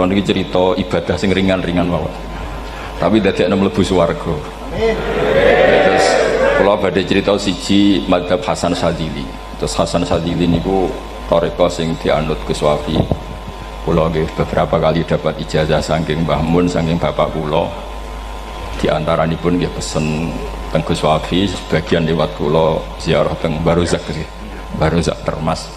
kula niki cerita ibadah sing ringan-ringan mawon. Tapi dadekno mlebu swarga. Terus kula badhe cerita siji mazhab Hasan Syadzili. Terus Hasan Syadzili niku thariqah sing dianut Gus Wafi. Kula nggih beberapa kali dapat ijazah saking Mbah Mun saking bapak kula. Di antaranipun nggih pesen teng Gus Wafi, sebagian lewat kula ziarah teng Barozak nggih. Barozak Termas.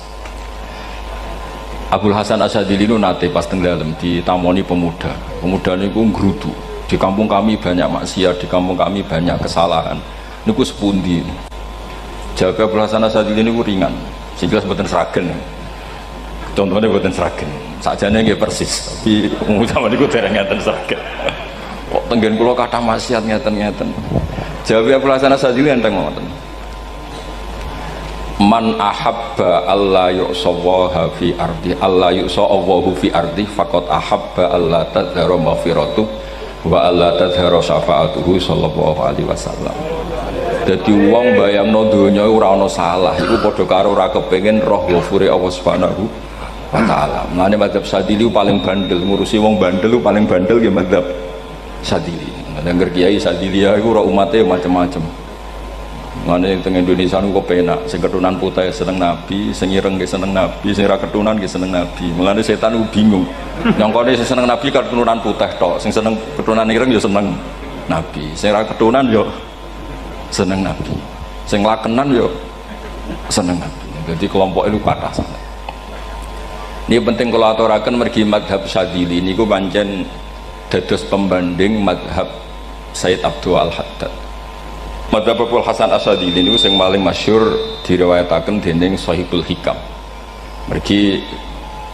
Abdul Hasan Asyadzili itu nate pas teng dalem ditamoni pemuda. Pemuda niku ngrudu. Di kampung kami banyak maksiat, di kampung kami banyak kesalahan. Niku sepundi? Jawab Abdul Hasan Asyadzili niku ringan. Sing jelas mboten sragen. Contohnya mboten sragen. Sakjane nggih persis, tapi umum niku dereng ngeten sragen. Kok tenggen kula kathah maksiat ngeten-ngeten. Jawab Abdul Hasan Asyadzili enteng ngoten. Man ahabba alla yu'sawaha fi ardi alla yu'sawahu fi ardi faqad ahabba alla tadhara maghfiratu wa alla tadhara syafaatuhu sallallahu alaihi wasallam. Dadi wong bayangno donya ora ana salah iku padha karo ora kepengin roh ghafure Allah Subhanahu wa taala. Mulane mazhab Syadzili paling bandel, ngurusi wong bandel paling bandel nggih mazhab Syadzili. Nangger kiai Syadzili iku ora umate macam-macam. Mana yang tengah Indonesia nu kepenak, sing keturunan putih seneng Nabi, sing ireng ge seneng Nabi, sing ra keturunan ge seneng Nabi. Mulane setan ku bingung. Nyongkone sing seneng Nabi keturunan putih tok, sing seneng keturunan ireng ya seneng Nabi. Sing ra keturunan yo seneng Nabi. Sing lakenan yo seneng Nabi. Jadi kelompok itu kathah sangat. Ini penting kalau aturaken mergi mazhab Syadzili niku pancen dados pembanding mazhab Sayyid Abdul Al-Haddad. Mazhab Abdul Hasan Asyadzili niku sing paling masyhur diriwayataken dening Shahibul Hikam. Mergi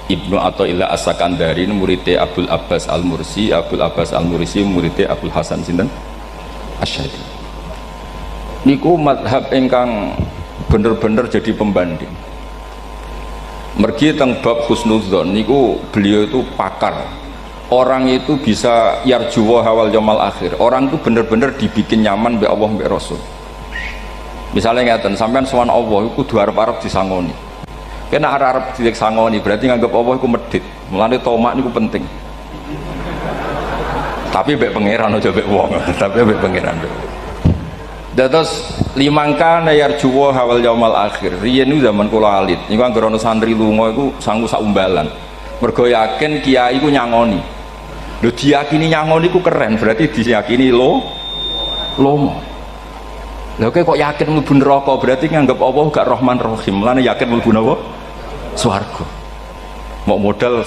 Ibnu Athaillah As-Sakandari muridé Abdul Abbas Al-Mursi, Abdul Abbas Al-Mursi muridé Abdul Hasan sinten Asyadzili. Niku mazhab ingkang bener-bener jadi pembanding. Mergi teng bab husnudzon niku beliau itu pakar. Orang itu bisa yarjuwa hawal yaumil akhir. Orang itu bener-bener dibikin nyaman mbek Allah mbek Rasul. Misalnya ngeten, sampean sowan Allah iku kudu arep-arep disangoni. Kena arep disangoni berarti nganggep Allah iku medhit. Mulane tomak niku penting. Tapi mbek pangeran aja mbek wong, tapi mbek pangeran. Dados limangka yarjuwa hawal yaumil akhir. Riyen niku zaman kula alit, niku anggere ana santri lunga iku sangu sak umbalan. Mergo yakin kiai iku nyangoni. Lho diyakini nyangoni ku keren, berarti diyakini lomo. Lha kok yakin mlebu neraka, berarti nganggep Allah gak Rahman Rahim. Mulane yakin mlebu napa? Swarga. Mau modal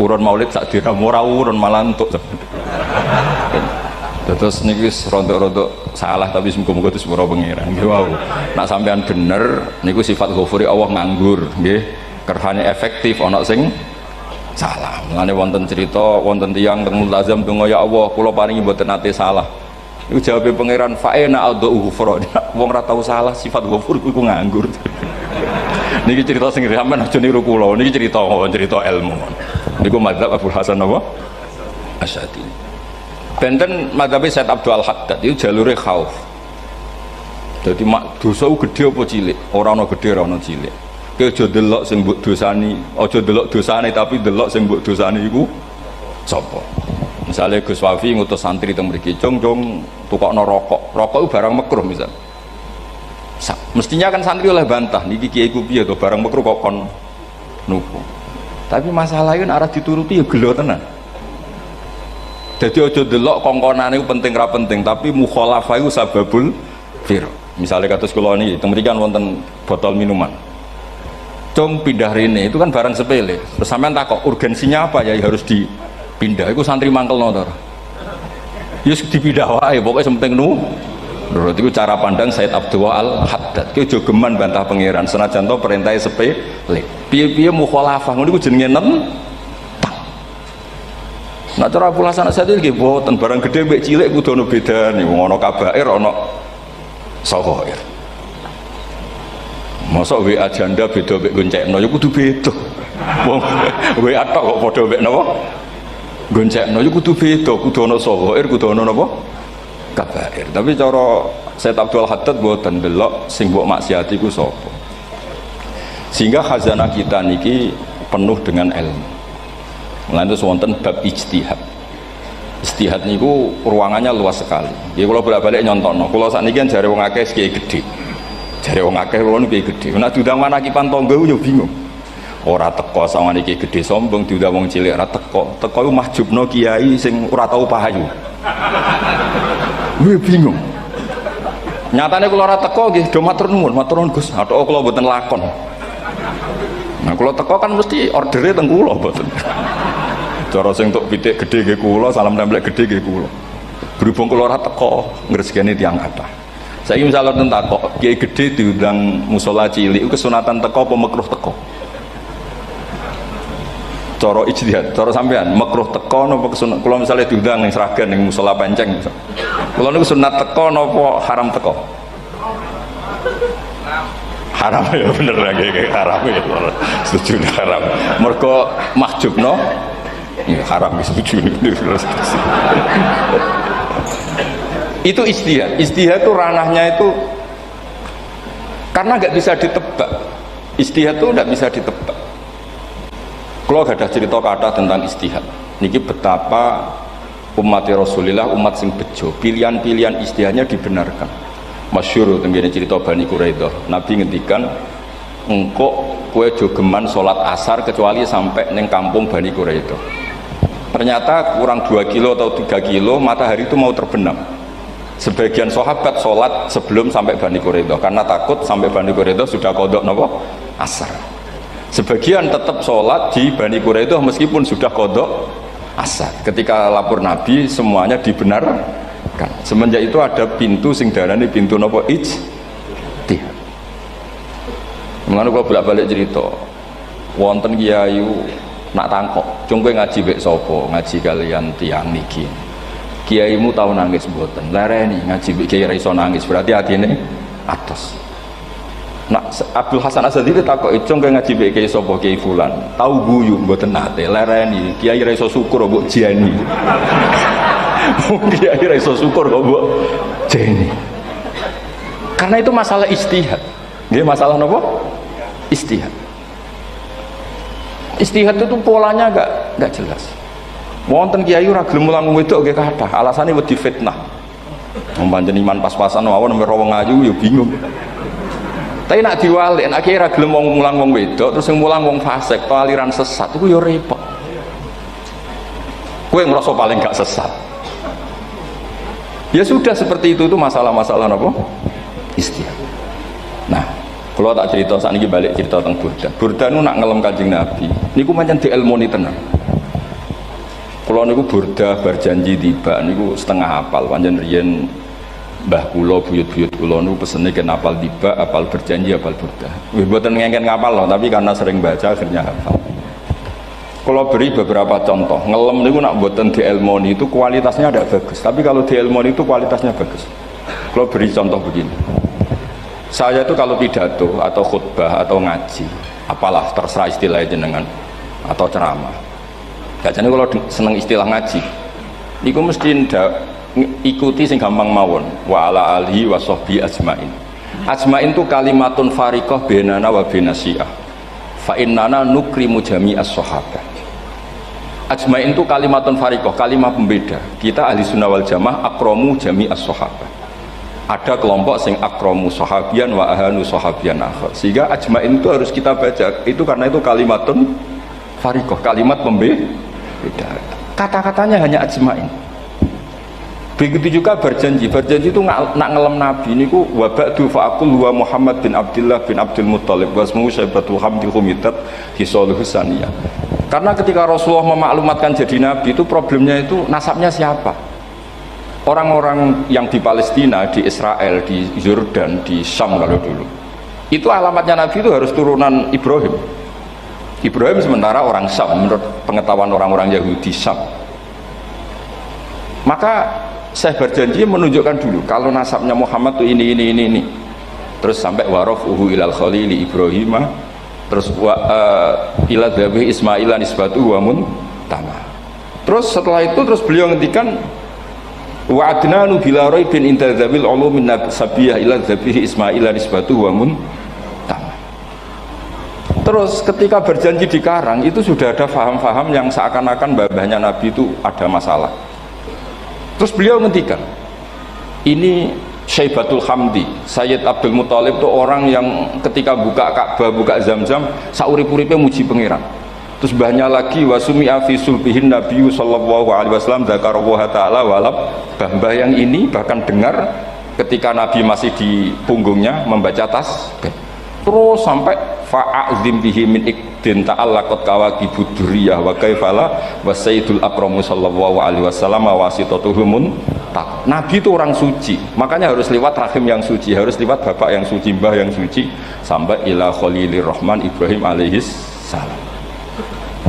urun maulid sak dirham ora urun malah entuk. Terus niki wis rontok-rontok salah tapi muga-muga itu sepuro pengiran. Nggih wau. Nek sampean bener niku sifat ghafuri Allah nganggur, nggih. Kerhane efektif ana sing salah. Mulane wonten cerita wonten tiyang teng multazam donga ya Allah kula paringi mboten nate salah. Iku jawabe pangeran fa'ina adhu ghufra. Wong ora tau salah sifat ghafur iku nganggur. Niki cerita sing sampean aja niru kula. Niki cerita ilmu. Niku mazhab Abdul Hasan apa? Asyadzili. Benten mazhab Sayyid Abdul Al-Haddad itu jalure khauf. Dadi mak dosa gedhe apa cilik? Ora ana gedhe ora ana cilik. Kowe aja delok sing mbok dosani, aja delok dosane tapi delok sing mbok dosani iku sapa. Misale Gus Wafi ngutus santri teng mriki, "Cung, tukokno rokok." Rokok itu barang makruh misal. Mestinya kan santri oleh bantah, niki kiai ku piye to barang makruh kok kon nuku. Tapi masalahnya arah dituruti ya gelo tenan. Jadi aja delok kongkonane iku penting ra penting, tapi mukhalafah iku sababul fir. Misale kados kula niki teng mriki kan wonten botol minuman. Cung pindah rene itu kan barang sepele. Terus sampean takok urgensinya apa ya harus dipindah. Iku santri mangkelno to. Ya dipindah wae pokoke sing penting nurut iku cara pandang Sayyid Abdul Al-Haddad. Ki aja geman bantah pangeran senajan to perintahe sepele. Piye-piye mukhalafah ngono iku jenenge nentang. Nek cara Abdul Hasan Asyadzili nggih boten barang gedhe mbek cilik kudu ono bedane. Wong ana kabair ana saghair. Mosok WA janda beda mek goncekno ya kudu beda. Wong WA tok kok padha mek napa? Goncekno ya kudu beda, kudu ana saghair, kudu ana napa? Kabair. Tapi cara Sayyid Abdul Haddad mboten delok sing mbok maksiati ku sapa. Sehingga khazanah kita niki penuh dengan ilmu. Lan terus wonten bab ijtihad. Ijtihad niku ruangannya luas sekali. Nggih kula bolak-balik nyontokno. Kula sakniki kan jare wong akeh kiai gedhe. Jare wong akeh kula niku kiai gedhe. Nek diundang manakipan tangga yo bingung. Ora teko sawane iki gedhe sombong diundang wong cilik ora teko. Teko iku mahjubno kiai sing ora tau pahayu. Gue bingung. Nyatane kula ora teko nggih do matur nuwun Gus. Athok kula mboten lakon. Nah kula teko kan mesti ordere teng kula mboten. Cara sing tok pitik gedhe nggih kula, salam templek gedhe nggih kula. Berhubung kula ora teko ngresgeni tiyang kathah. Saiki misal wonten takok, kiai gedhe diundang musala cilik kesunatan teko apa makruh teko? Cara ijtihad, cara sampean makruh teko napa kesunat? Kula misalnya diundang ning Sragen ning musala Penceng misal. Kula niku sunat teko napa haram teko? Haram ya bener lagi haram ya. Setuju haram. Mergo mahjubno ya haram setuju. Itu ijtihad. Ijtihad itu ranahnya itu karena nggak bisa ditebak. Ijtihad itu nggak bisa ditebak. Kalau ada cerita kata tentang ijtihad, niki betapa umat Rasulullah umat sing bejo, pilihan-pilihan ijtihadnya dibenarkan. Masyhur tenggene cerita Bani Quraidah, Nabi ngendikan engkau kue jogeman sholat asar kecuali sampai neng kampung Bani Quraidah. Ternyata kurang 2 kilo atau 3 kilo matahari itu mau terbenam. Sebagian sahabat sholat sebelum sampai Bani Quraidah karena takut sampai Bani Quraidah sudah kodok nopo asar. Sebagian tetap sholat di Bani Quraidah meskipun sudah kodok asar. Ketika lapor Nabi semuanya dibenarkan. Semenjak itu ada pintu sing darani pintu nopo ijtihad. Mengenai kalau bolak-balik cerita, wonten kiayu nak tangkok, cung kowe ngaji mek sapa, ngaji kalian tiang niki. Kiaimu tahu nangis mboten, lereni ngaji mek kiai ra iso nangis, berarti atine atos. Nak Abdul Hasan Asadili takoki cung kowe ngaji mek kiai sapa, kiai fulan. Tahu guyu mboten nate, lereni kiai ra iso syukur mbok jeni. Kiai ra iso syukur kok mbok jeni. Karena itu masalah ijtihad. Nggih masalah napa? Ijtihad. Ijtihad itu polanya enggak jelas. Wonten kiai ora gelem mulang wedok nggih kathah, alasane wedi fitnah. Wong pancen iman pas-pasan mawon nembe wong ayu ya bingung. Tapi nak diwalik, nak kiai ora gelem mulang wong wedok terus sing mulang wong fasik, aliran sesat iku ya repot. Kowe ngrasa paling gak sesat. Ya sudah seperti itu masalah-masalah apa? Ijtihad. Nah, kalau tak cerita saat ini balik cerita tentang Burda. Burda itu nak ngelem Kanjeng Nabi. Niku pancen diilmoni tenan. Kalau niku Burda berjanji tiba niku setengah hafal. Pancen riyen mbah kula buyut-buyut kula niku pesene ken hafal tiba, hafal berjanji, hafal Burda. Wis mboten ngengken ngapal loh, tapi karena sering baca akhirnya hafal. Kalau beri beberapa contoh, ngelem niku nak mboten diilmoni itu kualitasnya ada bagus. Tapi kalau diilmoni itu kualitasnya bagus. Kalau beri contoh begini. Saya itu kalau pidato atau khutbah atau ngaji, apalah terserah istilah jenengan atau ceramah. Biasanya kalau seneng istilah ngaji, niku mesti ikuti sing gampang mawon. Wa ala alihi wa sahbi ajmain. Ajmain itu kalimatun fariqah bainana wa bainasyiah. Fa innana nukrimu jami'as sahabat. Ajmain itu kalimatun fariqah, kalimat pembeda. Kita ahli sunnah wal jamaah akramu jami'as sahabat. Ada kelompok sing akramu sahabian wa ahanu sahabian akhir. Sehingga ajmain itu harus kita baca. Itu karena itu kalimatun fariqah, kalimat pembeda. Kata-katanya hanya ajmain. Begitu juga berjanji. Berjanji itu nak ngelem Nabi niku wa ba'du fa'aqul wa Muhammad bin Abdullah bin Abdul Muttalib wasmuhu Syaibatul Hamdi Humidat Hisaluhu Saniyah. Karena ketika Rasulullah memaklumatkan jadi Nabi itu problemnya itu nasabnya siapa? Orang-orang yang di Palestina, di Israel, di Yordan, di Syam kalau dulu itu alamatnya Nabi itu harus turunan Ibrahim. Ibrahim sementara orang Syam menurut pengetahuan orang-orang Yahudi Syam. Maka saya berjanji menunjukkan dulu kalau nasabnya Muhammad itu ini. Terus sampai warafuhu ilal khalili Ibrahim, terus ila dhabi Ismaila nisbatu wa muntama. Terus setelah itu terus beliau ngendikan wa adnanu bila raibin inda dzabil ulumin nabiyah ila dhabihi Ismaila nisbatu wa muntama. Terus ketika berjanji di karang itu sudah ada faham-faham yang seakan-akan babahnya Nabi itu ada masalah. Terus beliau ngendikan, ini Syaibatul Hamdi, Sayyid Abdul Muthalib itu orang yang ketika buka Ka'bah, buka Zam-Zam, saurip-uripe muji pangeran. Terus banyak lagi wasumi'a fi sulbihin Nabi sallallahu alaihi wasallam dzakarallaha ta'ala walab. Mbah yang ini bahkan dengar ketika Nabi masih di punggungnya membaca tasbih. Terus sampai fa'azim bihi min ikdin ta'allaqat kawakibud duriyah wa kaifala wa sayyidul akramu sallallahu alaihi wasallam wasitatuhumun. Nabi itu orang suci, makanya harus lewat rahim yang suci, harus lewat bapak yang suci, mbah yang suci, sampai ila khalilir rahman Ibrahim alaihis salam.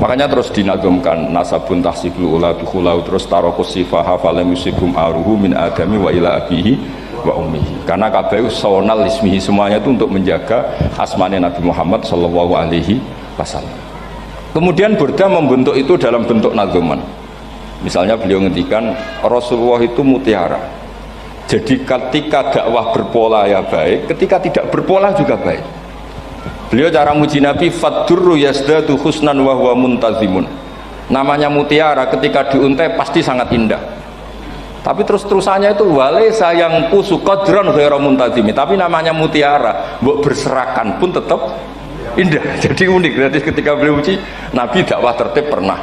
Makanya terus dinagumkan nasabun tahsibul ula bikhulau, terus tarokus sifaha falam yusibum aruhu min adami wa ila abihi wa ummihi. Karena kabeh sonal ismihi, semuanya itu untuk menjaga asmane Nabi Muhammad sallallahu alaihi wasallam. Kemudian Burda membentuk itu dalam bentuk nazuman. Misalnya beliau ngendikan Rasulullah itu mutiara. Jadi ketika dakwah berpola ya baik, ketika tidak berpola juga baik. Beliau cara muji Nabi faddurru yazdadu husnan wa huwa muntazimun. Namanya mutiara ketika diuntai pasti sangat indah. Tapi terus-terusannya itu wale sayang pusu qadran ghairu muntazimi. Tapi namanya mutiara, mbok berserakan pun tetap indah. Jadi unik. Berarti ketika beliau uji Nabi dakwah tertib pernah.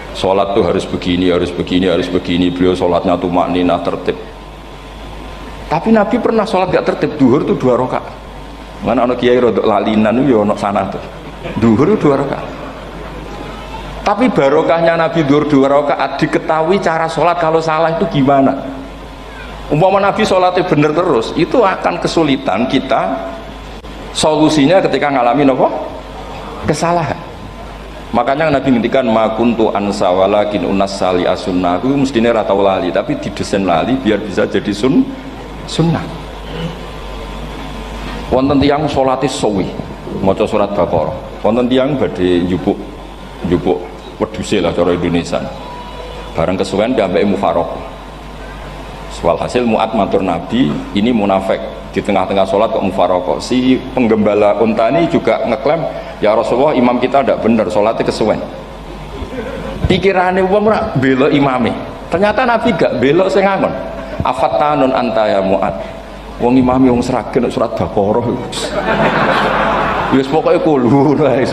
Sholat tuh harus begini, harus begini, harus begini. Beliau sholatnya tuh makninah tertib. Tapi Nabi pernah sholat gak tertib. Duhur tuh 2 rakaat. Mana anak kiai rodok lalinan itu ya anak sana tuh. Duhur itu 2 rakaat. Tapi barokahnya Nabi duhur 2 rakaat diketahui cara sholat kalau salah itu gimana. Umpama Nabi sholatnya bener terus, itu akan kesulitan kita solusinya ketika ngalamin apa? Kesalahan. Makanya Nabi ngendikan ma kuntu ansa walakin unas sali as-sunnah. Aku mestine ra tau lali, tapi didesain lali biar bisa jadi sunnah. Wonten tiyang salate suwi, maca surat Baqarah. Wonten tiyang badhe njupuk wedhuse lah cara Indonesia. Bareng kesuwen diambek mufaraqah. Walhasil Mu'ad matur Nabi, ini munafik di tengah-tengah sholat kok mufaraqah. Si penggembala unta ini juga ngeklaim, ya Rasulullah imam kita tidak benar, sholatnya kesuwen. Pikirannya wong ora bela imame. Ternyata Nabi gak belok sing ngangon. Afattanun anta ya Mu'ad. Wong imame wong seragen surat Baqarah. Wis pokoke kulhu wae.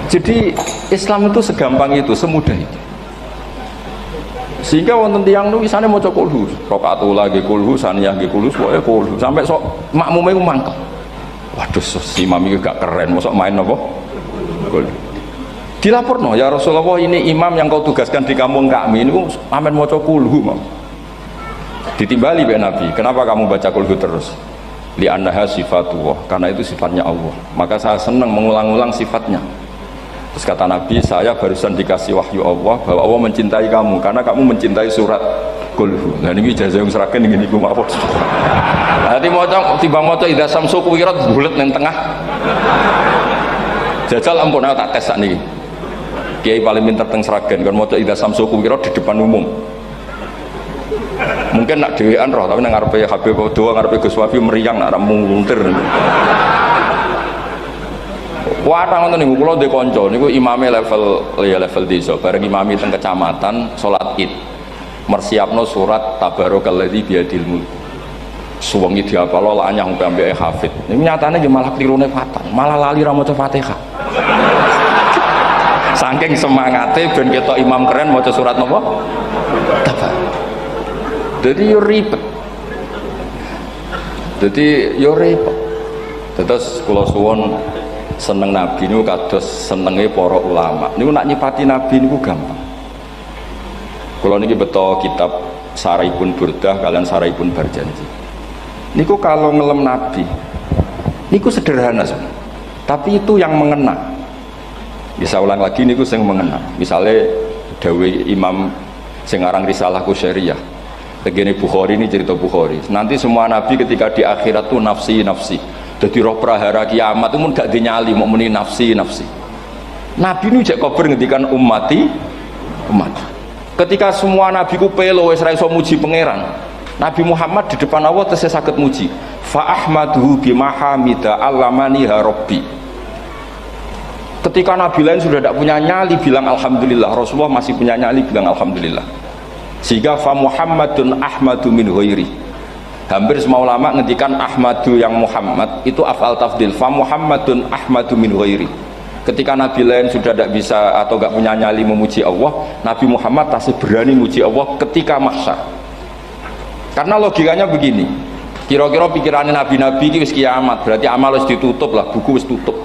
Jadi Islam itu segampang itu, semudah itu. Sehingga wonten tiyang nu isane maca kulhu, rakaat ula nggih kulhu, saniyah nggih kulhu, pokoke kulhu. Sampai sok makmume ku mangkel. Waduh, si imam iki gak keren, mosok main apa? Kulhu. Dilaporno, ya Rasulullah ini imam yang kau tugaskan di kampung kami ini amen maca kulhu, Mam. Ditimbali be Nabi, kenapa kamu baca kulhu terus? Li annaha sifatullah, karena itu sifatnya Allah. Maka saya senang mengulang-ulang sifatnya. Terus kata Nabi, saya barusan dikasih wahyu Allah bahwa Allah mencintai kamu karena kamu mencintai surat kulhu. Nah ini ijazah yang serahkan ini ku maaf. Nanti timbang maca idza samsu kuwirat bulet nang tengah. Jajal ampun aku tak tes sakniki. Kiai paling pinter teng Sragen kon maca idza samsu kuwirat di depan umum. Mungkin nak dhewean roh tapi nang ngarepe Habib Doa ngarepe Gus Wafi meriang nak muntir. Wah, ngoten niku kula ndek kanca niku imame level desa, bareng imami teng kecamatan salat Id. Mersiapno surat Tabarakalladzi biyadil mulk. Suwengi diapalo lanyah sampai ambek hafid. Niku nyatane nggih malah klirune fatal, malah lali ra maca Fatihah. Saking semangate ben ketok imam keren maca surat napa? Tabar. Jadi yo ribet. Terus kula suwun seneng Nabi niku kados senenge para ulama. Niku nak nyipati Nabi niku gampang. Kula niki beto kitab Saraipun Burdah kalian Saraipun Barjanji. Niku kalau ngelem Nabi niku sederhana sebenarnya. Tapi itu yang mengena. Bisa ulang lagi niku sing mengena. Misalnya dawuh Imam sing aran Risalah Qusyariyah. Begini Bukhari ini cerita Bukhari. Nanti semua Nabi ketika di akhirat tuh nafsi. Jadi roh prahara kiamat itu pun gak dinyali mau muni nafsi. Nabi ini jek kober ngendikan umat. Ketika semua nabi ku pelo wis ra iso muji pangeran, Nabi Muhammad di depan Allah tesih saged muji. fa ahmaduhu bimahamida allamani rabbi. Ketika nabi lain sudah tidak punya nyali bilang alhamdulillah, Rasulullah masih punya nyali bilang alhamdulillah. Sehingga fa Muhammadun ahmadu min ghairi. Hampir semua ulama ngendikan ahmadu yang Muhammad itu af'al tafdil, fa Muhammadun ahmadu min ghairi. Ketika nabi lain sudah tidak bisa atau tidak punya nyali memuji Allah, Nabi Muhammad masih berani memuji Allah ketika mahsyar. Karena logikanya begini, kira-kira pikirannya nabi-nabi ini wis kiamat, berarti amal wis ditutup lah, buku wis tutup.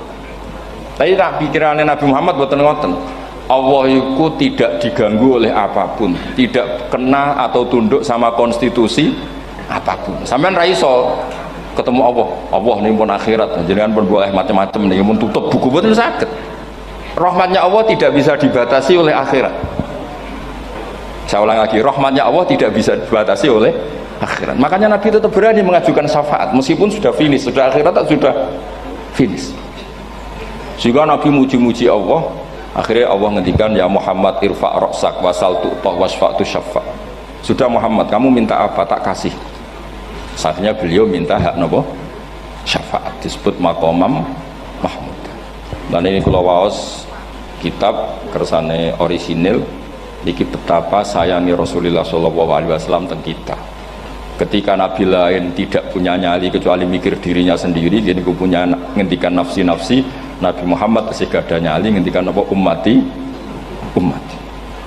Tapi tak pikirannya Nabi Muhammad boten ngoten. Allah itu tidak diganggu oleh apapun, tidak kena atau tunduk sama konstitusi apapun. Sampean ra iso ketemu Allah. Allah nih pun akhirat, jenengan pun boleh macam-macam nih, pun tutup buku boten saged. Rahmatnya Allah tidak bisa dibatasi oleh akhirat. Saya ulang lagi, rahmatnya Allah tidak bisa dibatasi oleh akhirat. Makanya Nabi tetap berani mengajukan syafaat meskipun sudah finish, sudah akhirat sudah finish. Sehingga Nabi muji-muji Allah, akhirnya Allah ngendikan ya Muhammad irfa' ra'sak wasal tu'tah wasfa'tu syafa'. Sudah Muhammad, kamu minta apa tak kasih. Saatnya beliau minta hak nopo syafaat, disebut maqamam mahmud. Dan ini kula waos kitab kersane orisinil iki betapa sayangi Rasulullah sallallahu alaihi wasallam teng kita. Ketika nabi lain tidak punya nyali kecuali mikir dirinya sendiri, jadi aku punya ngendikan nafsi-nafsi, Nabi Muhammad masih gak ada nyali ngendikan apa ummati.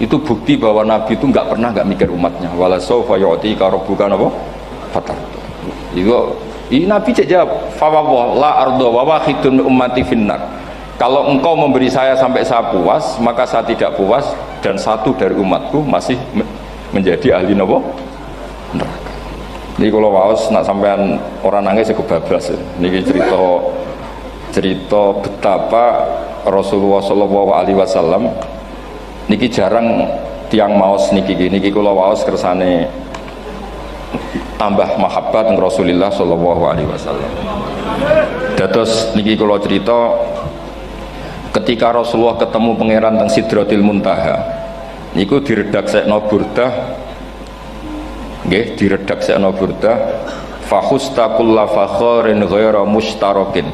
Itu bukti bahwa Nabi itu nggak pernah nggak mikir umatnya. Wala sawfa yu'tika rabbuka apa fatar. Ini Nabi jawab fawwah la ardo wa wahidun ummati finnar. Kalau engkau memberi saya sampai saya puas, maka saya tidak puas dan satu dari umatku masih menjadi ahli neraka. Ini kalau waos nak sampean orang nangis cukup bablas. Ini cerita betapa Rasulullah Shallallahu Alaihi Wasallam. Niki jarang tiang maos niki kalau waos kersane tambah mahabbat dengan Rasulullah Shallallahu Alaihi Wasallam. Dados niki kalau cerita ketika Rasulullah ketemu pangeran teng Sidratil Muntaha, niku diredaksekno burdah. Nggih, diredaksekno burdah fakhusta kulla fakharin ghaira mustarakin.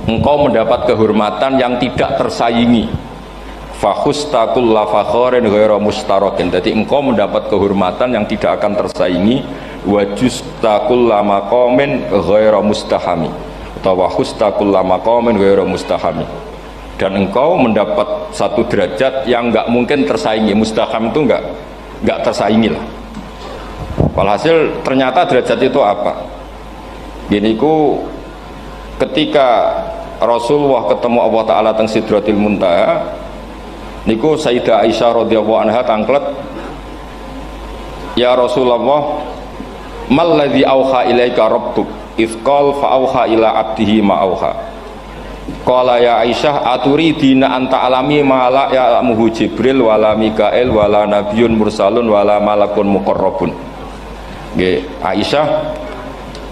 Engkau mendapat kehormatan yang tidak tersaingi. Fakhusta kulla fakharin ghaira mustarakin. Jadi engkau mendapat kehormatan yang tidak akan tersaingi. Wajusta kulla maqamin ghaira mustahami. Atau wakhusta kulla maqamin ghaira mustahami. Dan engkau mendapat satu derajat yang enggak mungkin tersaingi. Mustaham itu enggak tersaingi lah. Walhasil ternyata derajat itu apa? Gini ku ketika Rasulullah ketemu Allah Ta'ala teng Sidratil Muntaha, niku Sayyidah Aisyah radhiyallahu anha tangklet, ya Rasulullah mal ladzi auha ilaika rabbuk idz qala fa auha ila abdihi ma auha. Qala ya Aisyah aturidina anta alami ma la ya'lamuhu Jibril wala Mikail wala nabiyyun mursalun wala malakun muqarrabun. Aisyah,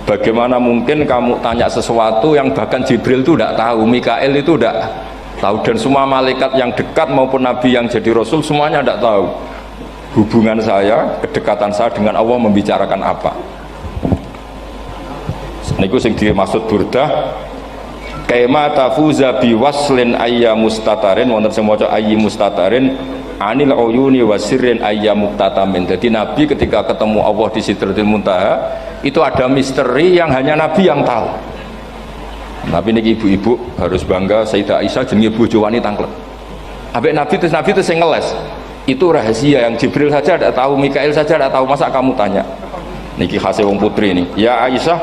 bagaimana mungkin kamu tanya sesuatu yang bahkan Jibril itu tidak tahu, Mikail itu tidak tahu, dan semua malaikat yang dekat maupun Nabi yang jadi Rasul semuanya tidak tahu hubungan saya, kedekatan saya dengan Allah membicarakan apa. Niku sing dimaksud burdah kaima tafuza biwaslin ayya mustatarin, wonten sing maca ayyi mustatarin anil uyuni wasirrin ayyam muktatamin. Jadi Nabi ketika ketemu Allah di Sidratil Muntaha itu ada misteri yang hanya Nabi yang tahu. Nabi niki ibu-ibu harus bangga, Sayyidah Aisyah jenenge bojo wanita tanglet. Ambek Nabi itu sing ngeles. Itu rahasia yang Jibril saja tidak tahu, Mikail saja tidak tahu, masa kamu tanya. Niki khase wong putri ini. Ya Aisyah,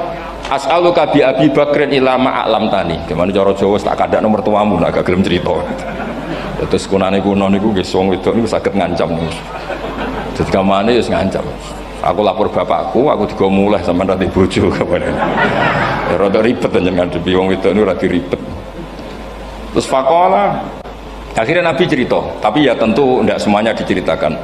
as'aluka bi Abi Bakrin ila ma'alam tani. Gimana cara Jawa tak kandakno mertuamu nak gak gelem cerita. Terus kunane kuno niku nggih wong wedok niku saged ngancam niku. Dadi kamane wis ngancam. Aku lapor bapakku, aku digo mulih sampean ra bojo kabeh. Ya rada ribet jenengan ngadepi wong wedok niku ra diribet. Terus faqala akhirnya Nabi cerita, tapi ya tentu tidak semuanya diceritakan.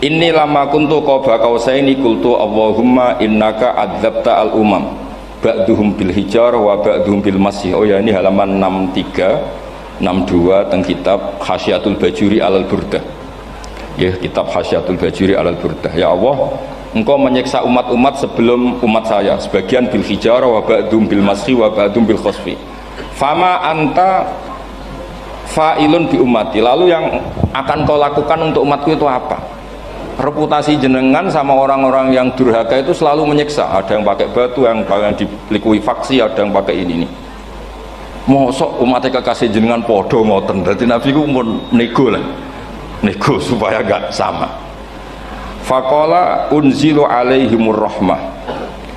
Inni lama kuntu qaba qausaini qultu Allahumma innaka adzabta al umam ba'duhum bil hijar wa ba'duhum bil masih. Oh ya, ini halaman 63 62 teng kitab Hasyiatul Bajuri alal Burdah. Ya, kitab Hasyiatul Bajuri alal Burdah. Ya Allah, engkau menyiksa umat-umat sebelum umat saya, sebagian bil hijarah wa ba'dum bil mashi wa ba'dum bil khosfi. Fama anta fa'ilun bi ummati, lalu yang akan kau lakukan untuk umatku itu apa? Reputasi jenengan sama orang-orang yang durhaka itu selalu menyiksa, ada yang pakai batu, yang dilikuifaksi, ada yang pakai ini nih. Mosok umatnya kekasih jenengan podo ngoten, berarti Nabi ku mun nego lah, nego supaya gak sama. Faqala unzilu alaihimur rahmah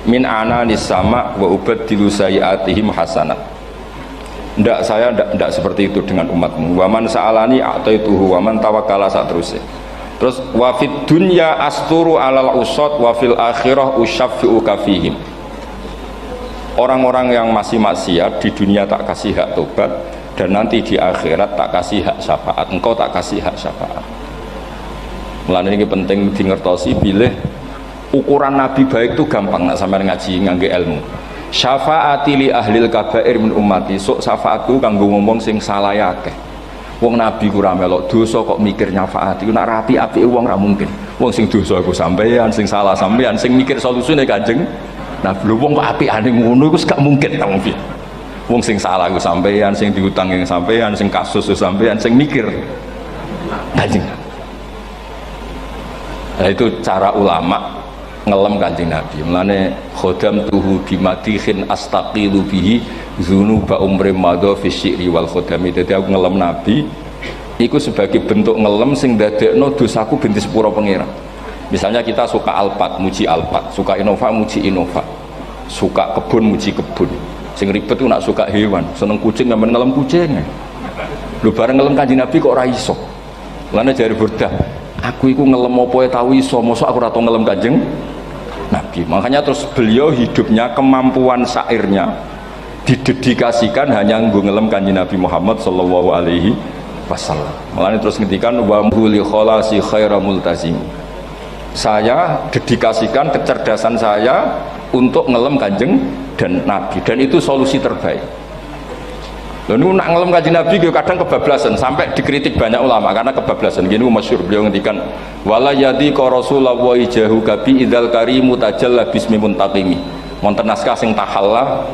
min ananis sama wa ubaddilu sayiatihim hasanat. Ndak, saya ndak seperti itu dengan umatmu. Waman sa'alani a'taituhu waman tawakkala saterusé. Terus wa fid dunya asturu alal usad wa fil akhirah usyaffi'u kafihim. Orang-orang yang masih maksiat di dunia tak kasih hak tobat, dan nanti di akhirat tak kasih hak syafaat. Engkau tak kasih hak syafaat. Mulane ini penting dingertosi, bilih ukuran Nabi baik itu gampang nak sampean ngaji ngangge ilmu. Syafaati li ahlil kabair min ummati, sok syafaatku kanggo ngomong sing salah akeh. Wong Nabi ku ora melok dosa kok mikir nyafaati, nek rapi-apike wong ora mungkin. Wong sing dosa iku sampean, sing salah sampean, sing mikir solusine Kanjeng Nabi. Lho wong kok apikane ngono iku gak mungkin ta wong piye. Wong sing salah iku sampean, sing diutang yang sampean, sing kasus sampean, sing mikir Kanjeng. Nah, itu cara ulama ngelem Kanjeng Nabi. Mulane khodam tuhu bimatihin astaqilu bihi zunuba umri madha fi syi'ri wal khodami. Dadi aku ngelem Nabi iku sebagai bentuk ngelem sing dadekno dosaku binti sepura pangeran. Misalnya kita suka Alphard, muji Alphard, suka Innova, muji Innova, suka kebun, muji kebun. Sing ribet itu nak suka hewan, seneng kucing nggak ngelem kucing. Lu bareng ngelem Kanjeng Nabi kok ora iso. Lane jare Burdah, aku iku ngelem apa tau iso, mosok aku ora tau ngelem Kanjeng Nabi. Makanya terus beliau hidupnya, kemampuan syairnya didedikasikan hanya nggo ngelem Kanjeng Nabi Muhammad sallallahu alaihi wasallam. Makanya terus ngendikan wa muli kholasi khaira multazim. Saya dedikasikan kecerdasan saya untuk ngelem Kanjeng dan Nabi, dan itu solusi terbaik. Lalu nak ngelem Kanjeng Nabi kadang kebablasan, sampai dikritik banyak ulama karena kebablasan. Gini masyhur beliau ngendikan wala yadi ka rasulullah jahu kabi idzal karimu tajalla bismi muntaqimi. Wonten naskah sing tahalla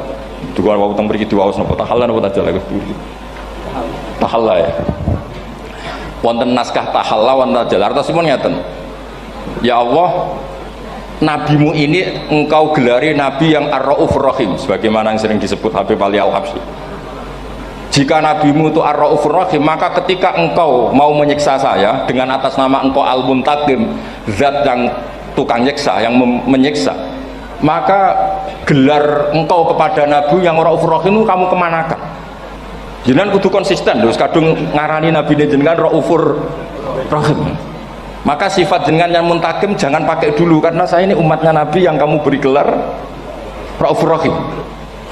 duka wau teng mriki diwaos napa tahalla napa tajalla tahalla ya. Wonten naskah tahalla wonten tajalla artosipun ngeten. Ya Allah, nabimu ini engkau gelari nabi yang ar-raufur rahim, sebagaimana yang sering disebut Habib Ali Al-Habsyi. Jika nabimu itu ar-raufur rahim, maka ketika engkau mau menyiksa saya dengan atas nama engkau al-muntaqim, zat yang tukang nyiksa, yang menyiksa, maka gelar engkau kepada nabi yang ar-raufur rahim itu kamu kemanakan? Jenengan kudu konsisten, terus kadung ngarani nabi jenengan raufur rahim. Maka sifat jenengan yang muntakim jangan pakai dulu, karena saya ini umatnya Nabi yang kamu beri gelar Raufur Rahim.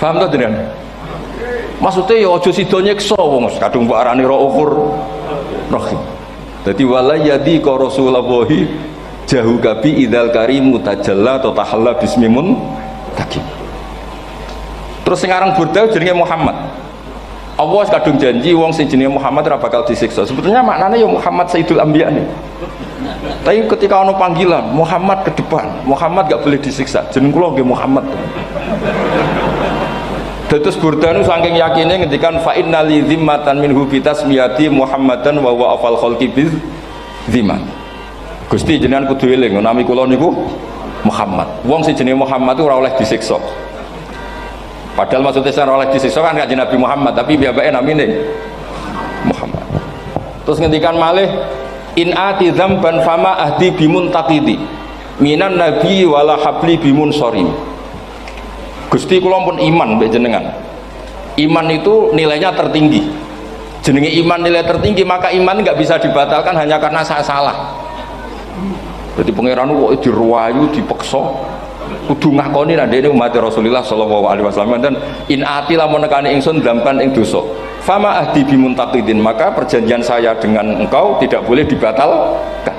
Paham tak jenengan? Maksudnya ya ojo sida nyiksa wong kadung mbok arani Raufur Rahim. Dadi wala yadi ka rasulullahi jahu kabi idzal karimu tajalla ta tahalla bismimun takim. Terus sing aran Burda jenenge Muhammad. Allah kadung janji wong sing jenenge Muhammad ora bakal disiksa. Sebetulnya maknanya ya Muhammad Sayyidul Anbiya nih. Tapi ketika ono panggilan Muhammad ke depan, Muhammad gak boleh disiksa. Jeneng kula nggih Muhammad. Dados Burdanu saking yakine ngendikan fa innali zimmatan minhu bi tasmiyati Muhammadan wa huwa afal khalqi bi zimman. Gusti jenengan kudu eling nami kula niku Muhammad. Wong sing jenenge Muhammad ora oleh disiksa. Padahal maksudnya ora oleh disiksa kan Kanjeng Nabi Muhammad, tapi piyambake namine Muhammad. Terus ngendikan malih in ati dzamban fama ahdi bimun taqidi minan nabi wala habli bimun sorim. Gusti kula pun iman mbek jenengan. Iman itu nilainya tertinggi. Jenenge iman nilai tertinggi, maka iman nggak bisa dibatalkan hanya karena saya salah. Berarti pangeran kok diruwayu, dipeksa, kudu ngakoni nek dene umat Rasulullah sallallahu alaihi wasallam, dan in ati lamun nekani ingsun dzamban ing dosa. Fama ahdi bimuntaqidin, maka perjanjian saya dengan engkau tidak boleh dibatalkan.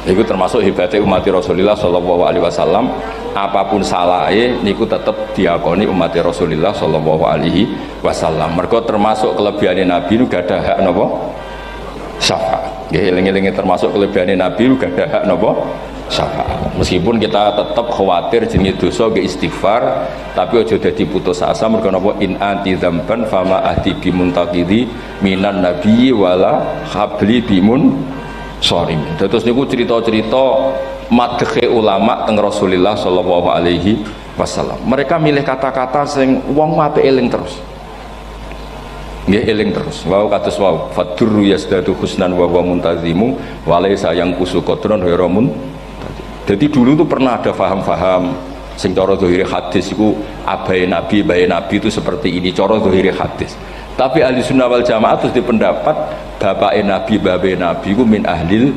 Itu termasuk hebatnya umat Rasulullah sallallahu alaihi wasallam, apapun salahnya niku tetap diakoni umat Rasulullah sallallahu alaihi wasallam. Mergo termasuk kelebihan Nabi nu gak ada hak napa? Syafaat. Nggih eling-elinge termasuk kelebihan Nabi nu gak ada hak napa? syafaat. Meskipun kita tetap khawatir jenis dosa ke istighfar, tapi ojo dadi putus asa mergo napa in anti dzamban fama ahdi bimuntaqidi minan nabiyyi wala habli bimun sorim. Terus niku cerita-cerita madhe ulama teng Rasulullah sallallahu alaihi wasallam. Mereka milih kata-kata sing wong apik eling terus. Nggih eling terus. Wau kados wau fadurru yasdadu husnan wa huwa muntazimu wa laysa yang kusu qadron hiramun. Jadi dulu tuh pernah ada faham-faham sing cara zahiri hadis itu abai nabi itu seperti ini cara zahiri hadis. Tapi ahli sunnah wal jamaah terus dipendapat bapak nabi itu min ahlil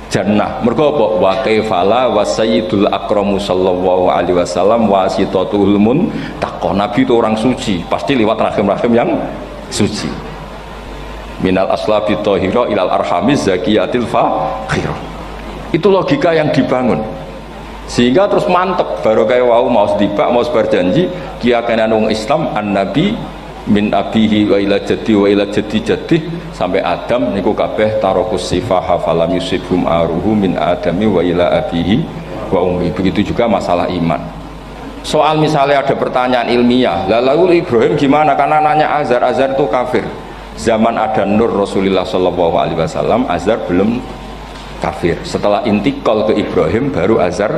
jannah. Mergo apa? Wa kaifala wa sayyidul akramu sallallahu alaihi wasallam wasitatul muntaqah. Nabi itu orang suci, pasti lewat rahim-rahim yang suci. Minal aslabi thahira ilal arhamiz zakiyatil fakhirah. Itu logika yang dibangun sehingga terus mantep baru kayak wau mau sedibak mau berjanji kiakan wong Islam an nabi min abihi wa ila jadi sampai Adam niku kabeh tarokus sifaha falam yusibhum aruhu min adami wa ila abihi wa ummi. Begitu juga masalah iman. Soal misalnya ada pertanyaan ilmiah, lalu Ibrahim gimana karena nanya Azar itu kafir. Zaman ada Nur Rasulullah sallallahu alaihi wasallam Azar belum kafir. Setelah intikal ke Ibrahim baru Azar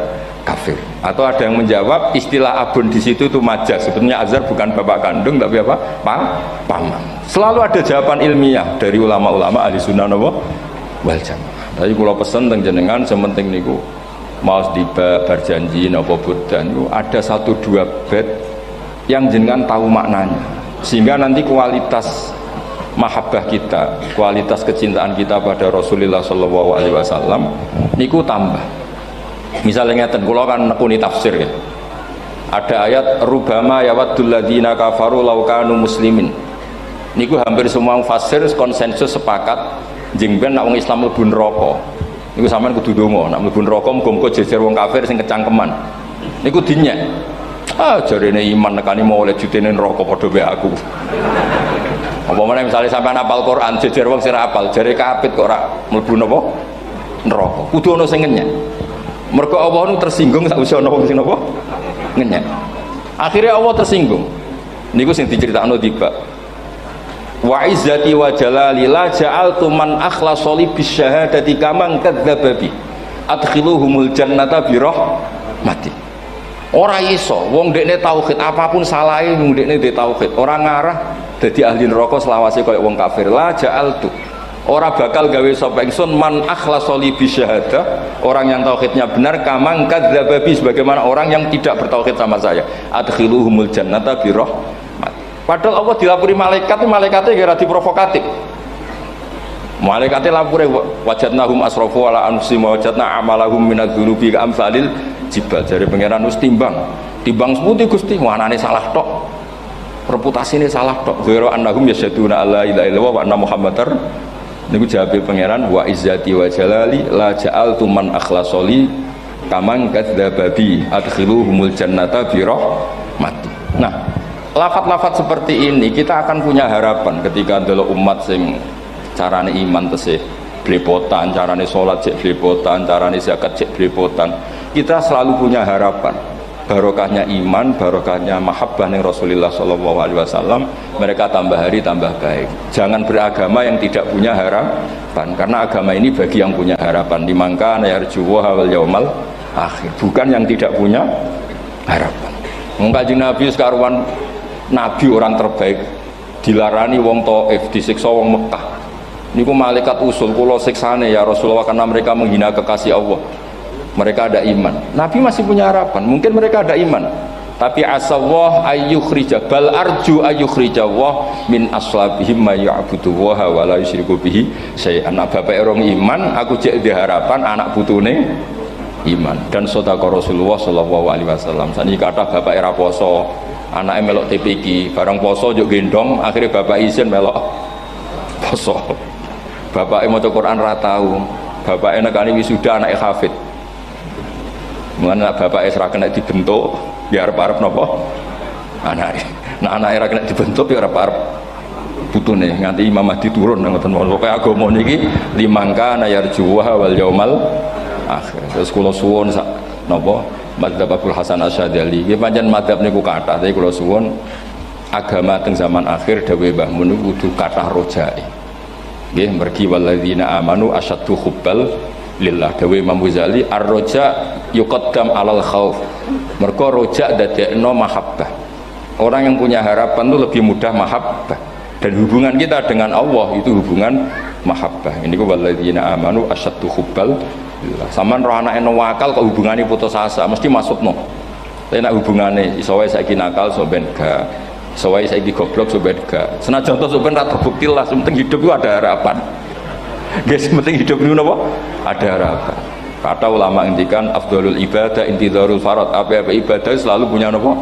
kafir. Atau ada yang menjawab istilah abun di situ itu majaz. Sebetulnya Azar bukan bapak kandung tapi apa? Paman. Selalu ada jawaban ilmiah dari ulama-ulama ahli sunnah wal jamaah. Tapi kalau pesen teng jenengan sementing niku mau di berjanji napa budan ada 1-2 bait yang jenengan tahu maknanya sehingga nanti kualitas mahabbah kita, kualitas kecintaan kita pada Rasulullah sallallahu alaihi wasallam niku tambah. Misalnya ngeten kula kan nekuni tafsir ya. Ada ayat rubama yawaddul ladzina kafaru law kanu muslimin. Niku hampir semua mufassir konsensus sepakat jengben nek wong Islam mlebu neraka. Niku sampean kudu ndonga, nek mlebu neraka muga-muga jejer wong kafir sing kecangkeman. Niku dinyek. Jarene iman nekani mau oleh jutene neraka padha wae aku. Apa mana misalnya sampai hafal Quran jejer wong sing hafal jare kapit kok ora mlebu napa neraka kudu ana sing ngenyek mergo Allah nu tersinggung sak usia ana wong sing napa ngenyek akhirnya Allah tersinggung niku sing diceritakno tiba wa izzati wa jalali la ja'altu man akhlasa li bisyahadati kaman kadzdzaba bi adkhiluhumul jannata bi rahmati. Ora iso wong dekne tauhid apapun salahe wong dekne di tauhid ora ngarah dadi ahli neraka selawase kaya wong kafir. La ja'altu ora bakal gawe sapa ingsun man akhlasa li bisyahadah orang yang tauhidnya benar kamang kadzdzaba bi sebagaimana orang yang tidak bertauhid sama saya adkhiluhumul jannata bi rahmat. Padahal Allah dilapuri malaikat, malaikatnya kira diprovokatif. Malaikatnya lapure wajadnahum asrafu ala anfusihim wajadna amalahum minadz-dzunubi ka'amsalil jibal. Jare pangeran wis timbang seputi Gusti wanane salah tok. Reputasine salah tok. Ghairu annahum yasyaduna alla ilaha illallah wa anna muhammadar. Niku jawabe pangeran wa izzati wa jalali la ja'altu man akhlasoli kamang kadzababi adkhiluhumul jannata bi rahmati. Nah, lafat-lafat seperti ini kita akan punya harapan ketika ndelok umat sing carane iman tesih blepotan, carane sholat cek blepotan, carane zakat cek blepotan. Kita selalu punya harapan barokahnya iman, barokahnya mahabbah ning Rasulullah sallallahu alaihi wasallam, mereka tambah hari tambah baik. Jangan beragama yang tidak punya harapan, karena agama ini bagi yang punya harapan. Dimangka yarjuwa wal yaumal akhir, bukan yang tidak punya harapan. Kanjeng Nabi sekaruan nabi orang terbaik dilarani wong Taif, disiksa wong Mekah. Niku malaikat usul kula siksane ya Rasulullah karena mereka menghina kekasih Allah. Mereka ada iman. Nabi masih punya harapan. Mungkin mereka ada iman. Tapi asawah ayyukhrija bal arju ayyukhrija wa min aslabihim may ya'budu wa la yusyriku bihi syai'an. Anak bapak orang iman, aku cek di harapan anak putune iman. Dan sedekah Rasulullah sallallahu alaihi wasallam. Saniki kathah bapak era poso, anake melok TPQ, bareng poso yo gendong, akhirnya bapak izin melok poso. Bapake maca Quran ra tau. Bapake nekani wisuda anake hafid. Mulane bapak Isra kena dibentuk biar arep napa anake. Nah anake ora kena dibentuk ya ora arep putune nganti Imam Mahdi turun ngoten. Pokoke agama niki limangka nayarjuwa wal yaumal akhir. Terus kula suwun napa madzhab Abdul Hasan Asyadzali nggih pancen madzhab niku kathah tapi kula suwun agama teng zaman akhir dawuh Mbah Mun kudu kathah rojae. Nggih mergi walladzina amanu asyaddu hubbal lillah dawuh Imam Ghazali ar-roja yuqaddam alal khauf. Mergo roja dadekno mahabbah. Orang yang punya harapan itu lebih mudah mahabbah dan hubungan kita dengan Allah itu hubungan mahabbah. Ini ku walladzina amanu asyaddu hubbal lillah. Saman roh anake wakal kok hubungane putus asa mesti maksudno. Tapi nek hubungane iso wae saiki nakal so ben gak. Iso wae saiki goblok so ben gak. Senajan to so ben ra terbukti lah, penting hidup itu ada harapan. Guys, penting hidup itu napa? Ada harapan. Kata ulama ngendikan afdhalul ibadah intidharul farad. Apa-apa ibadah selalu punya napa?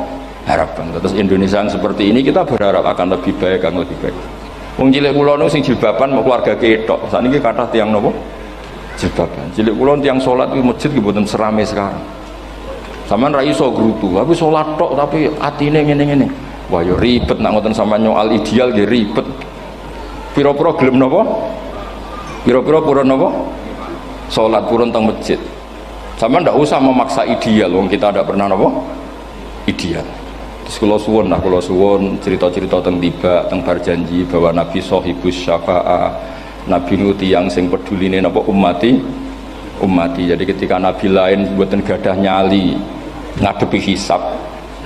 Harapan. Terus Indonesia yang seperti ini kita berharap akan lebih baik, akan lebih baik. Wong cilik kula nu sing jilbaban mau keluarga ketok. Sakniki kathah tiyang napa? Jilbaban. Cilik kula tiyang salat di masjid ki mboten serame sekarang. Sampeyan ra iso grutu, tapi salat tok tapi atine ngene-ngene. Wah yo ribet nak ngoten sampeyan nyoal ideal nggih ribet. Pira-pira gelem napa? Pira-pira purun napa? Salat purun teng masjid. Sampeyan ndak usah memaksa ideal, wong kita ndak pernah napa? Ideal. Terus kula suwun cerita-cerita teng tiba teng berjanji bahwa Nabi sahibus syafa'ah, Nabi nu tiyang sing peduline napa ummati. Jadi ketika Nabi lain mboten gadah nyali ngadepi hisab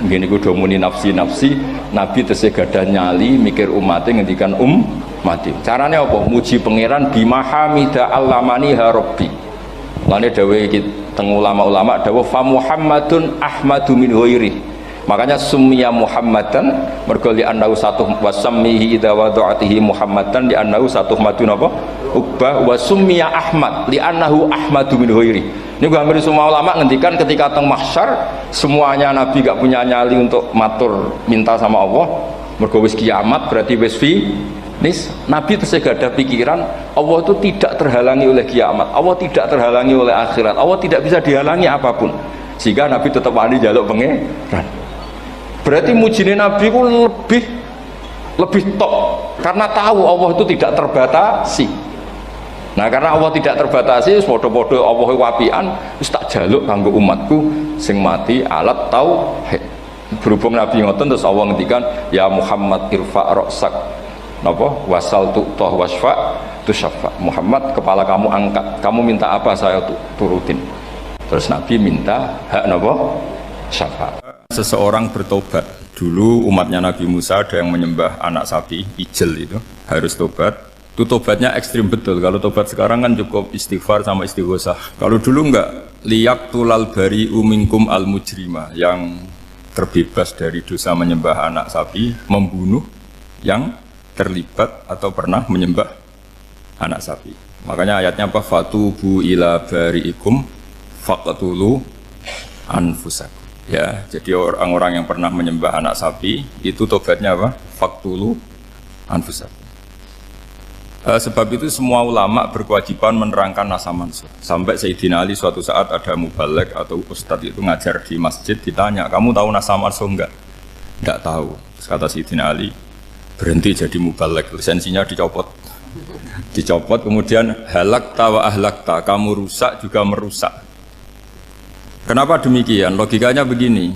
nggih niku do muni nafsi, Nabi tesih gadah nyali mikir umate ngendikan mati. Carane apa? Muji pangeran bimahamida allamani ha rabbi. Lane dawuh iki teng ulama-ulama dawuh fa Muhammadun ahmadu min ghairi. Makanya summiya Muhammadan mergo li annahu satuh wasammihi idza wada'atihi Muhammadan li annahu satuh madun apa? Ubbah wa summiya Ahmad li annahu ahmadu min ghairi. Ini hampir semua ulama ngendikan ketika teng mahsyar semuanya Nabi gak punya nyali untuk matur minta sama Allah. Mergo wis kiamat berarti wis finis. Nabi tesih ada pikiran Allah itu tidak terhalangi oleh kiamat, Allah tidak terhalangi oleh akhirat, Allah tidak bisa dihalangi apapun. Sehingga Nabi tetap wani njaluk pangeran. Berarti mujine Nabi ku lebih top karena tahu Allah itu tidak terbatasi. Nah karena Allah tidak terbatasi, podo-podo Allah wapian, wis tak jaluk kanggo umatku sing mati alat tauhid. Berhubung Nabi ngoten terus Allah ngendikan ya Muhammad irfa ra'sak napa wasal tu'tah wasfa tusaffa. Muhammad kepala kamu angkat, kamu minta apa saya turutin. Terus Nabi minta hak napa syafaat. Seseorang bertobat. Dulu umatnya Nabi Musa ada yang menyembah anak sapi, ijel itu, harus tobat. Itu tobatnya ekstrim betul. Kalau tobat sekarang kan cukup istighfar sama istighosah. Kalau dulu enggak, liyak tulal bari umingkum al mujrima, yang terbebas dari dosa menyembah anak sapi, membunuh yang terlibat atau pernah menyembah anak sapi. Makanya ayatnya apa? Fatubu ila bari'ikum faqtulu anfusakum. Ya, jadi orang-orang yang pernah menyembah anak sapi itu tobatnya apa? Faqtulu anfusakum. Sebab itu semua ulama berkewajiban menerangkan nasa mansuh. Sampai Sayyidina Ali suatu saat ada mubalek atau ustadz itu ngajar di masjid, ditanya, kamu tahu nasa mansuh enggak? Enggak tahu. Terus kata Sayyidina Ali, berhenti jadi mubalek, lisensinya dicopot. Dicopot, kemudian halakta wa ahlakta, kamu rusak juga merusak. Kenapa demikian? Logikanya begini,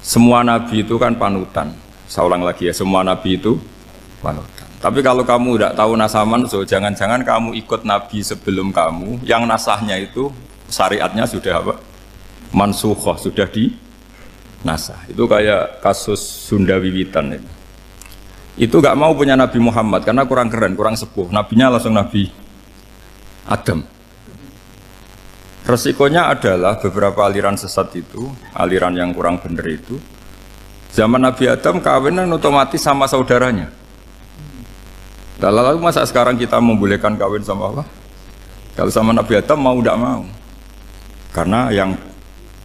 semua nabi itu kan panutan. Saya ulang lagi ya, semua nabi itu panutan. Tapi kalau kamu tidak tahu nasaman, so jangan-jangan kamu ikut nabi sebelum kamu, yang nasahnya itu syariatnya sudah apa? Mansukhoh, sudah di nasah. Itu kayak kasus Sunda Wiwitan itu. Itu gak mau punya Nabi Muhammad karena kurang keren, kurang sepuh. Nabinya langsung Nabi Adam. Resikonya adalah beberapa aliran sesat itu, aliran yang kurang benar itu, zaman Nabi Adam kawinan otomatis sama saudaranya. Lalu masa sekarang kita membolehkan kawin sama apa? Kalau sama Nabi Adam mau tidak mau. Karena yang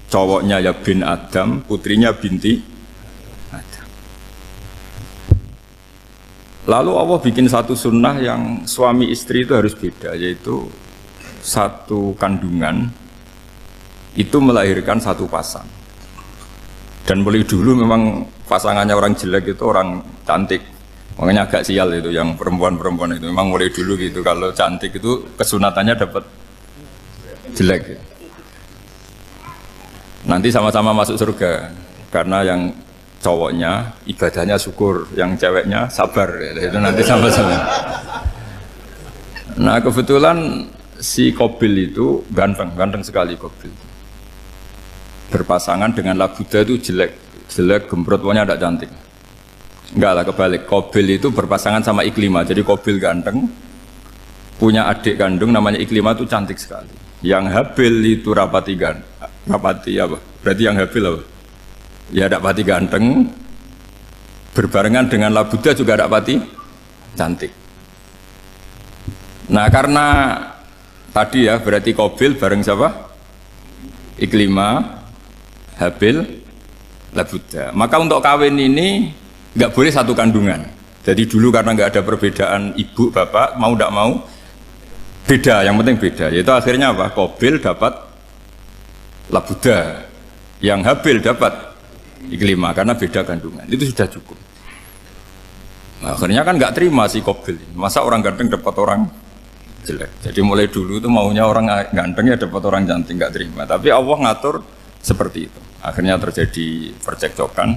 cowoknya ya bin Adam, putrinya binti Adam. Lalu Allah bikin satu sunnah yang suami istri itu harus beda, yaitu satu kandungan itu melahirkan satu pasang. Dan mulai dulu memang pasangannya orang jelek itu orang cantik. Makanya agak sial itu yang perempuan-perempuan itu. Memang mulai dulu gitu, kalau cantik itu kesunatannya dapat jelek. Nanti sama-sama masuk surga karena yang cowoknya ibadahnya syukur, yang ceweknya sabar. Itu nanti sama-sama. Nah kebetulan si Qabil itu ganteng sekali Qabil. Berpasangan dengan Labuda itu jelek gembrot, pokoknya tidak cantik. Enggak lah, kebalik. Qabil itu berpasangan sama Iklimah. Jadi Qabil ganteng, punya adik kandung namanya Iklimah itu cantik sekali. Yang Habil itu rapati apa? Berarti yang Habil apa? Ya rapati ganteng, berbarengan dengan Labuda juga rapati cantik. Nah karena tadi ya berarti Qabil bareng siapa? Iklimah, Habil, Labuda. Maka untuk kawin ini nggak boleh satu kandungan. Jadi dulu karena nggak ada perbedaan ibu bapak, mau tidak mau beda, yang penting beda. Yaitu akhirnya apa? Qabil dapat Labuda, yang Habil dapat Iklimah karena beda kandungan. Itu sudah cukup. Nah, akhirnya kan nggak terima si Qabil. Masa orang ganteng dapat orang jelek. Jadi mulai dulu itu maunya orang ganteng ya dapat orang cantik, nggak terima. Tapi Allah ngatur seperti itu. Akhirnya terjadi percekcokan.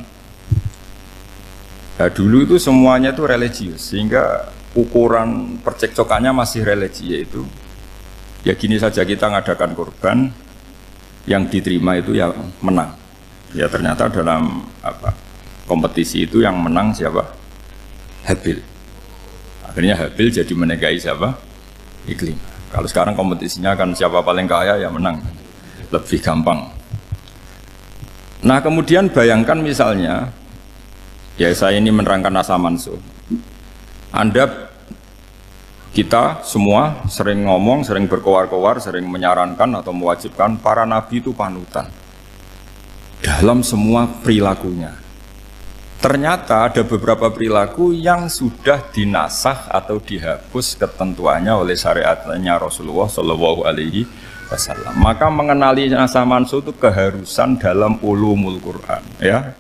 Nah, dulu itu semuanya itu religius, sehingga ukuran percekcokannya masih religi, yaitu ya gini saja, kita ngadakan kurban, yang diterima itu ya menang. Ya ternyata dalam kompetisi itu yang menang siapa? Habil. Akhirnya Habil jadi menikahi siapa? Iklimah. Kalau sekarang kompetisinya kan siapa paling kaya ya menang, lebih gampang. Nah kemudian bayangkan misalnya, ya saya ini menerangkan asa mansuh. Kita semua sering ngomong, sering berkoar-koar, sering menyarankan atau mewajibkan para nabi itu panutan dalam semua perilakunya. Ternyata ada beberapa perilaku yang sudah dinasakh atau dihapus ketentuannya oleh syariatnya Rasulullah Shallallahu Alaihi Wasallam. Maka mengenali asa mansuh itu keharusan dalam ulumul Quran, ya.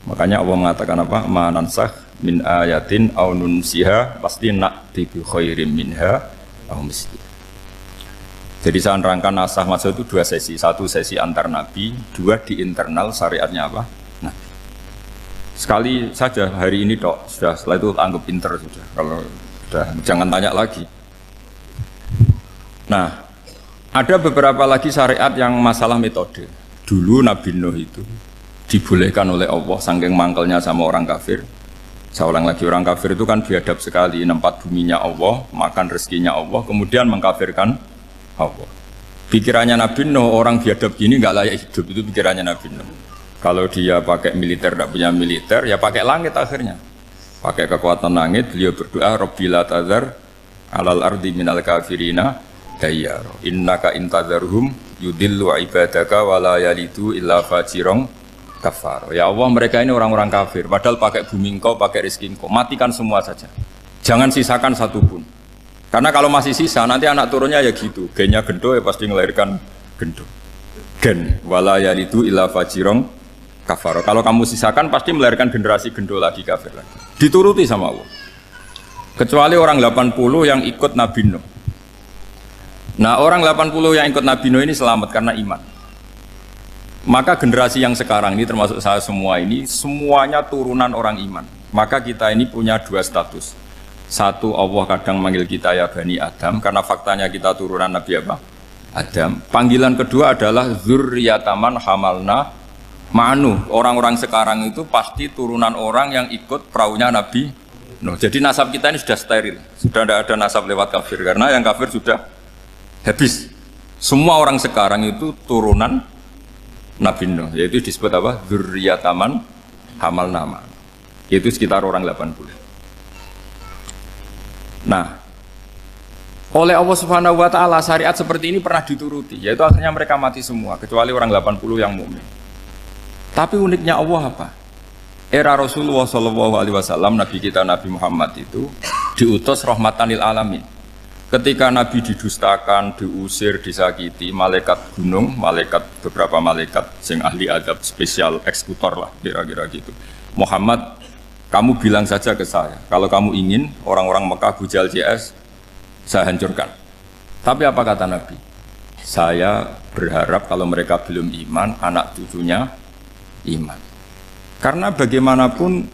Makanya Allah mengatakan apa? Ma nansakh min ayatin aw nunsiha pasti na'ti bi khairim minha aw misliha. Jadi saya nerangkan nasakh maksud itu dua sesi. Satu sesi antar nabi, dua di internal syariatnya apa? Nabi. Sekali saja hari ini tok, sudah setelah itu anggap pinter sudah. Kalau sudah jangan tanya lagi. Nah, ada beberapa lagi syariat yang masalah metode. Dulu Nabi Nuh itu dibolehkan oleh Allah saking mangkelnya sama orang kafir. Saya ulang lagi, orang kafir itu kan biadab sekali, nempat buminya Allah, makan rezekinya Allah, kemudian mengkafirkan Allah. Pikirannya Nabi Nuh, orang biadab gini nggak layak hidup, itu pikirannya Nabi Nuh. Kalau dia pakai militer, tidak punya militer, ya pakai langit akhirnya. Pakai kekuatan langit, beliau berdoa, Rabbi la tadzar alal ardi minal kafirina dayyar. Innaka intadzarhum yudillu ibadaka wala yalidu illa fajirong kafar. Ya Allah, mereka ini orang-orang kafir, padahal pakai bumi engkau, pakai rezeki engkau, matikan semua saja, jangan sisakan satupun. Karena kalau masih sisa, nanti anak turunnya ya gitu, gennya gendo ya pasti melahirkan gendo. Gen wala yalidu illa fajirong kafar. Kalau kamu sisakan pasti melahirkan generasi gendo lagi, kafir lagi. Dituruti sama Allah. Kecuali orang 80 yang ikut Nabi Nuh. Nah, orang 80 yang ikut Nabi Nuh ini selamat karena iman. Maka generasi yang sekarang ini termasuk saya semua ini semuanya turunan orang iman. Maka kita ini punya dua status. Satu, Allah kadang manggil kita ya Bani Adam karena faktanya kita turunan Nabi apa? Adam. Panggilan kedua adalah dzurriyyataman hamalna ma'nuh. Orang-orang sekarang itu pasti turunan orang yang ikut perahunya Nabi Nuh. Jadi nasab kita ini sudah steril. Sudah tidak ada nasab lewat kafir karena yang kafir sudah habis. Semua orang sekarang itu turunan Nabi Nuh, yaitu disebut apa? Dzurriyyataman hamalna ma'nuh. Yaitu sekitar orang 80. Nah, oleh Allah Subhanahu wa taala syariat seperti ini pernah dituruti, yaitu akhirnya mereka mati semua kecuali orang 80 yang mukmin. Tapi uniknya Allah apa? Era Rasulullah SAW, Nabi kita Nabi Muhammad itu diutus rahmatan lil alamin. Ketika Nabi didustakan, diusir, disakiti, malaikat gunung, beberapa malaikat sing ahli adab spesial eksekutor lah kira-kira gitu. Muhammad, kamu bilang saja ke saya, kalau kamu ingin orang-orang Mekah, Abu Jahal, CS, saya hancurkan. Tapi apa kata Nabi? Saya berharap kalau mereka belum iman, anak cucunya iman. Karena bagaimanapun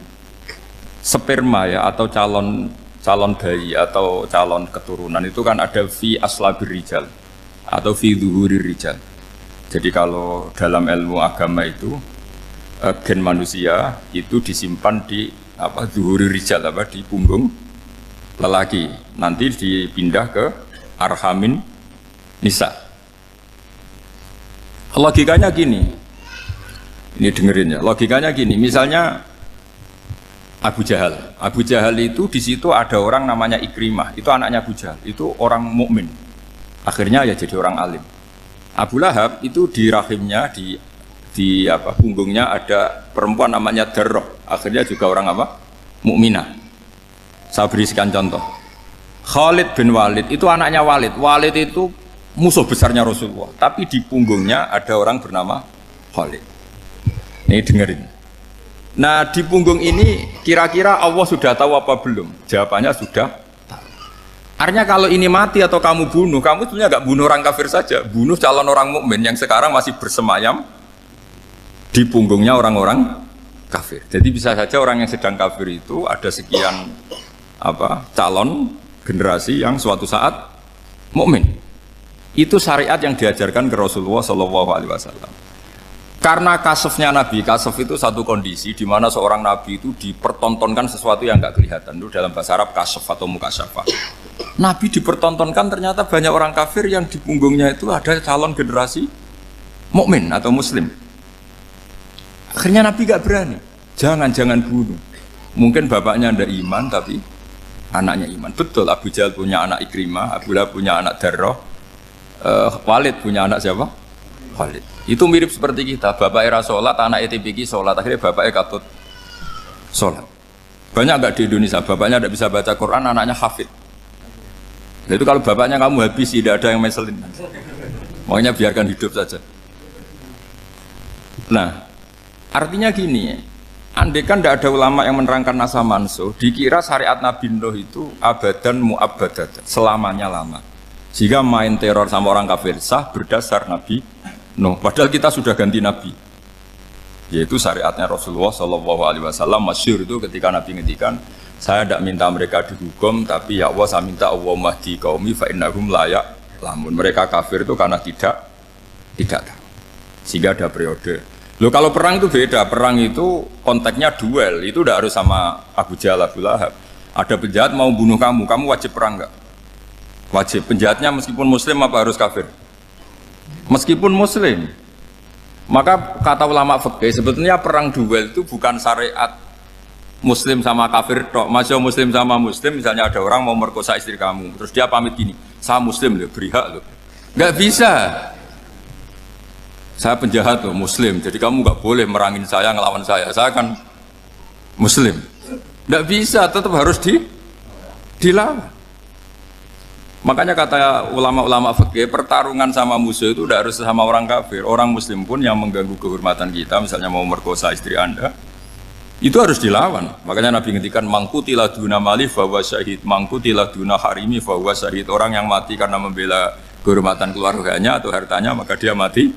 sperma ya atau calon bayi atau calon keturunan itu kan ada fi aslabir rijal atau fi zuhurir rijal. Jadi kalau dalam ilmu agama itu gen manusia itu disimpan di zuhurir rijal di punggung lelaki. Nanti dipindah ke arhamin nisa. Logikanya gini. Ini dengerin ya. Logikanya gini, misalnya Abu Jahal. Abu Jahal itu di situ ada orang namanya Ikrimah. Itu anaknya Abu Jahal. Itu orang mukmin. Akhirnya ya jadi orang alim. Abu Lahab itu di rahimnya di punggungnya ada perempuan namanya Darroh. Akhirnya juga orang mukminah. Saya berikan contoh. Khalid bin Walid itu anaknya Walid. Walid itu musuh besarnya Rasulullah. Tapi di punggungnya ada orang bernama Khalid. Ini dengerin. Nah di punggung ini kira-kira Allah sudah tahu apa belum? Jawabannya sudah tahu. Artinya kalau ini mati atau kamu bunuh, kamu sebenarnya nggak bunuh orang kafir saja, bunuh calon orang mukmin yang sekarang masih bersemayam di punggungnya orang-orang kafir. Jadi bisa saja orang yang sedang kafir itu ada sekian calon generasi yang suatu saat mukmin. Itu syariat yang diajarkan ke Rasulullah SAW. Karena kasofnya Nabi, kasof itu satu kondisi di mana seorang Nabi itu dipertontonkan sesuatu yang nggak kelihatan. Itu dalam bahasa Arab kasof atau mukasyafah. Nabi dipertontonkan ternyata banyak orang kafir yang di punggungnya itu ada calon generasi mukmin atau muslim. Akhirnya Nabi nggak berani. Jangan bunuh. Mungkin bapaknya ada iman tapi anaknya iman. Betul, Abu Jahal punya anak Ikrimah, Abu Lahab punya anak Darroh, Walid punya anak siapa? Khalid. Itu mirip seperti kita, bapak era sholat, anak ETPG sholat, akhirnya bapaknya katut sholat. Banyak nggak di Indonesia, bapaknya tidak bisa baca Quran, anaknya hafid. Itu kalau bapaknya kamu habis, tidak ada yang meselin. Makanya biarkan hidup saja. Nah, artinya gini, andaikan tidak ada ulama yang menerangkan nasa mansuh, dikira syariat Nabi Nuh itu abadan mu'abbadat, selamanya lama. Sehingga main teror sama orang kafir sah berdasar Nabi Nuh. Padahal kita sudah ganti Nabi. Yaitu syariatnya Rasulullah SAW masyhur itu ketika Nabi ngendikan, saya tidak minta mereka dihukum, tapi ya Allah saya minta Allah mahdi qaumi fa innahum layak lamun. Mereka kafir itu karena tidak tahu. Sehingga ada periode. Loh kalau perang itu beda, perang itu konteksnya duel, itu tidak harus sama Abu Jahal, Abu Lahab. Ada penjahat mau bunuh kamu wajib perang enggak? Wajib. Penjahatnya meskipun muslim apa harus kafir? Meskipun muslim. Maka kata ulama fikih sebetulnya perang duel itu bukan syariat muslim sama kafir tok. Masih muslim sama muslim, misalnya ada orang mau merkosa istri kamu, terus dia pamit gini, saya muslim loh, beri hak loh. Nggak bisa. Saya penjahat loh, muslim, jadi kamu nggak boleh merangin saya, ngelawan saya kan muslim. Nggak bisa, tetap harus dilawan. Makanya kata ulama-ulama fikih, pertarungan sama musuh itu tidak harus sama orang kafir. Orang muslim pun yang mengganggu kehormatan kita, misalnya mau merkosa istri Anda, itu harus dilawan. Makanya Nabi ngendikan mangkutilah duna mali fahuwa syahid, mangkutilah duna harimi fahuwa syahid. Orang yang mati karena membela kehormatan keluarganya atau hartanya, maka dia mati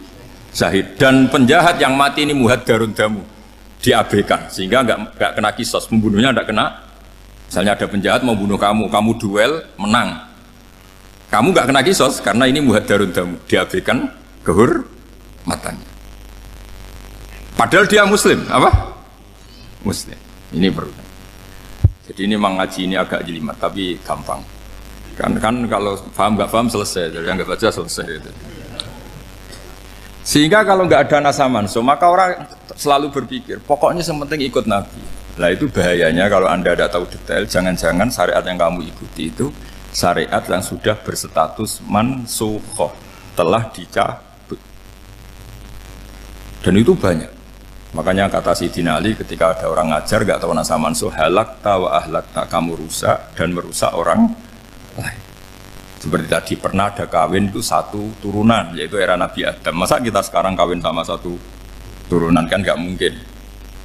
syahid. Dan penjahat yang mati ini muhaddarun damu, diabaikan sehingga nggak kena kisos, pembunuhnya nggak kena. Misalnya ada penjahat mau bunuh kamu duel menang. Kamu nggak kena kisos karena ini muhaddarun damu, diabaikan kehormatannya. Padahal dia muslim, apa? Muslim. Ini perlu. Jadi ini mengaji ini agak jelimet tapi gampang. Kan kalau paham nggak paham selesai, jadi anggap aja selesai itu. Sehingga kalau nggak ada nasa mansuh, maka orang selalu berpikir pokoknya sementing ikut Nabi. Lah itu bahayanya kalau Anda tidak tahu detail, jangan-jangan syariat yang kamu ikuti itu syariat yang sudah berstatus mansukhoh, telah dicabut. Dan itu banyak. Makanya kata Sayyidina Ali ketika ada orang ngajar gak tahu nasa mansuh, halakta wa ahlakta, kamu rusak dan merusak orang lain. Seperti tadi pernah ada kawin itu satu turunan, yaitu era Nabi Adam. Masa kita sekarang kawin sama satu turunan, kan gak mungkin.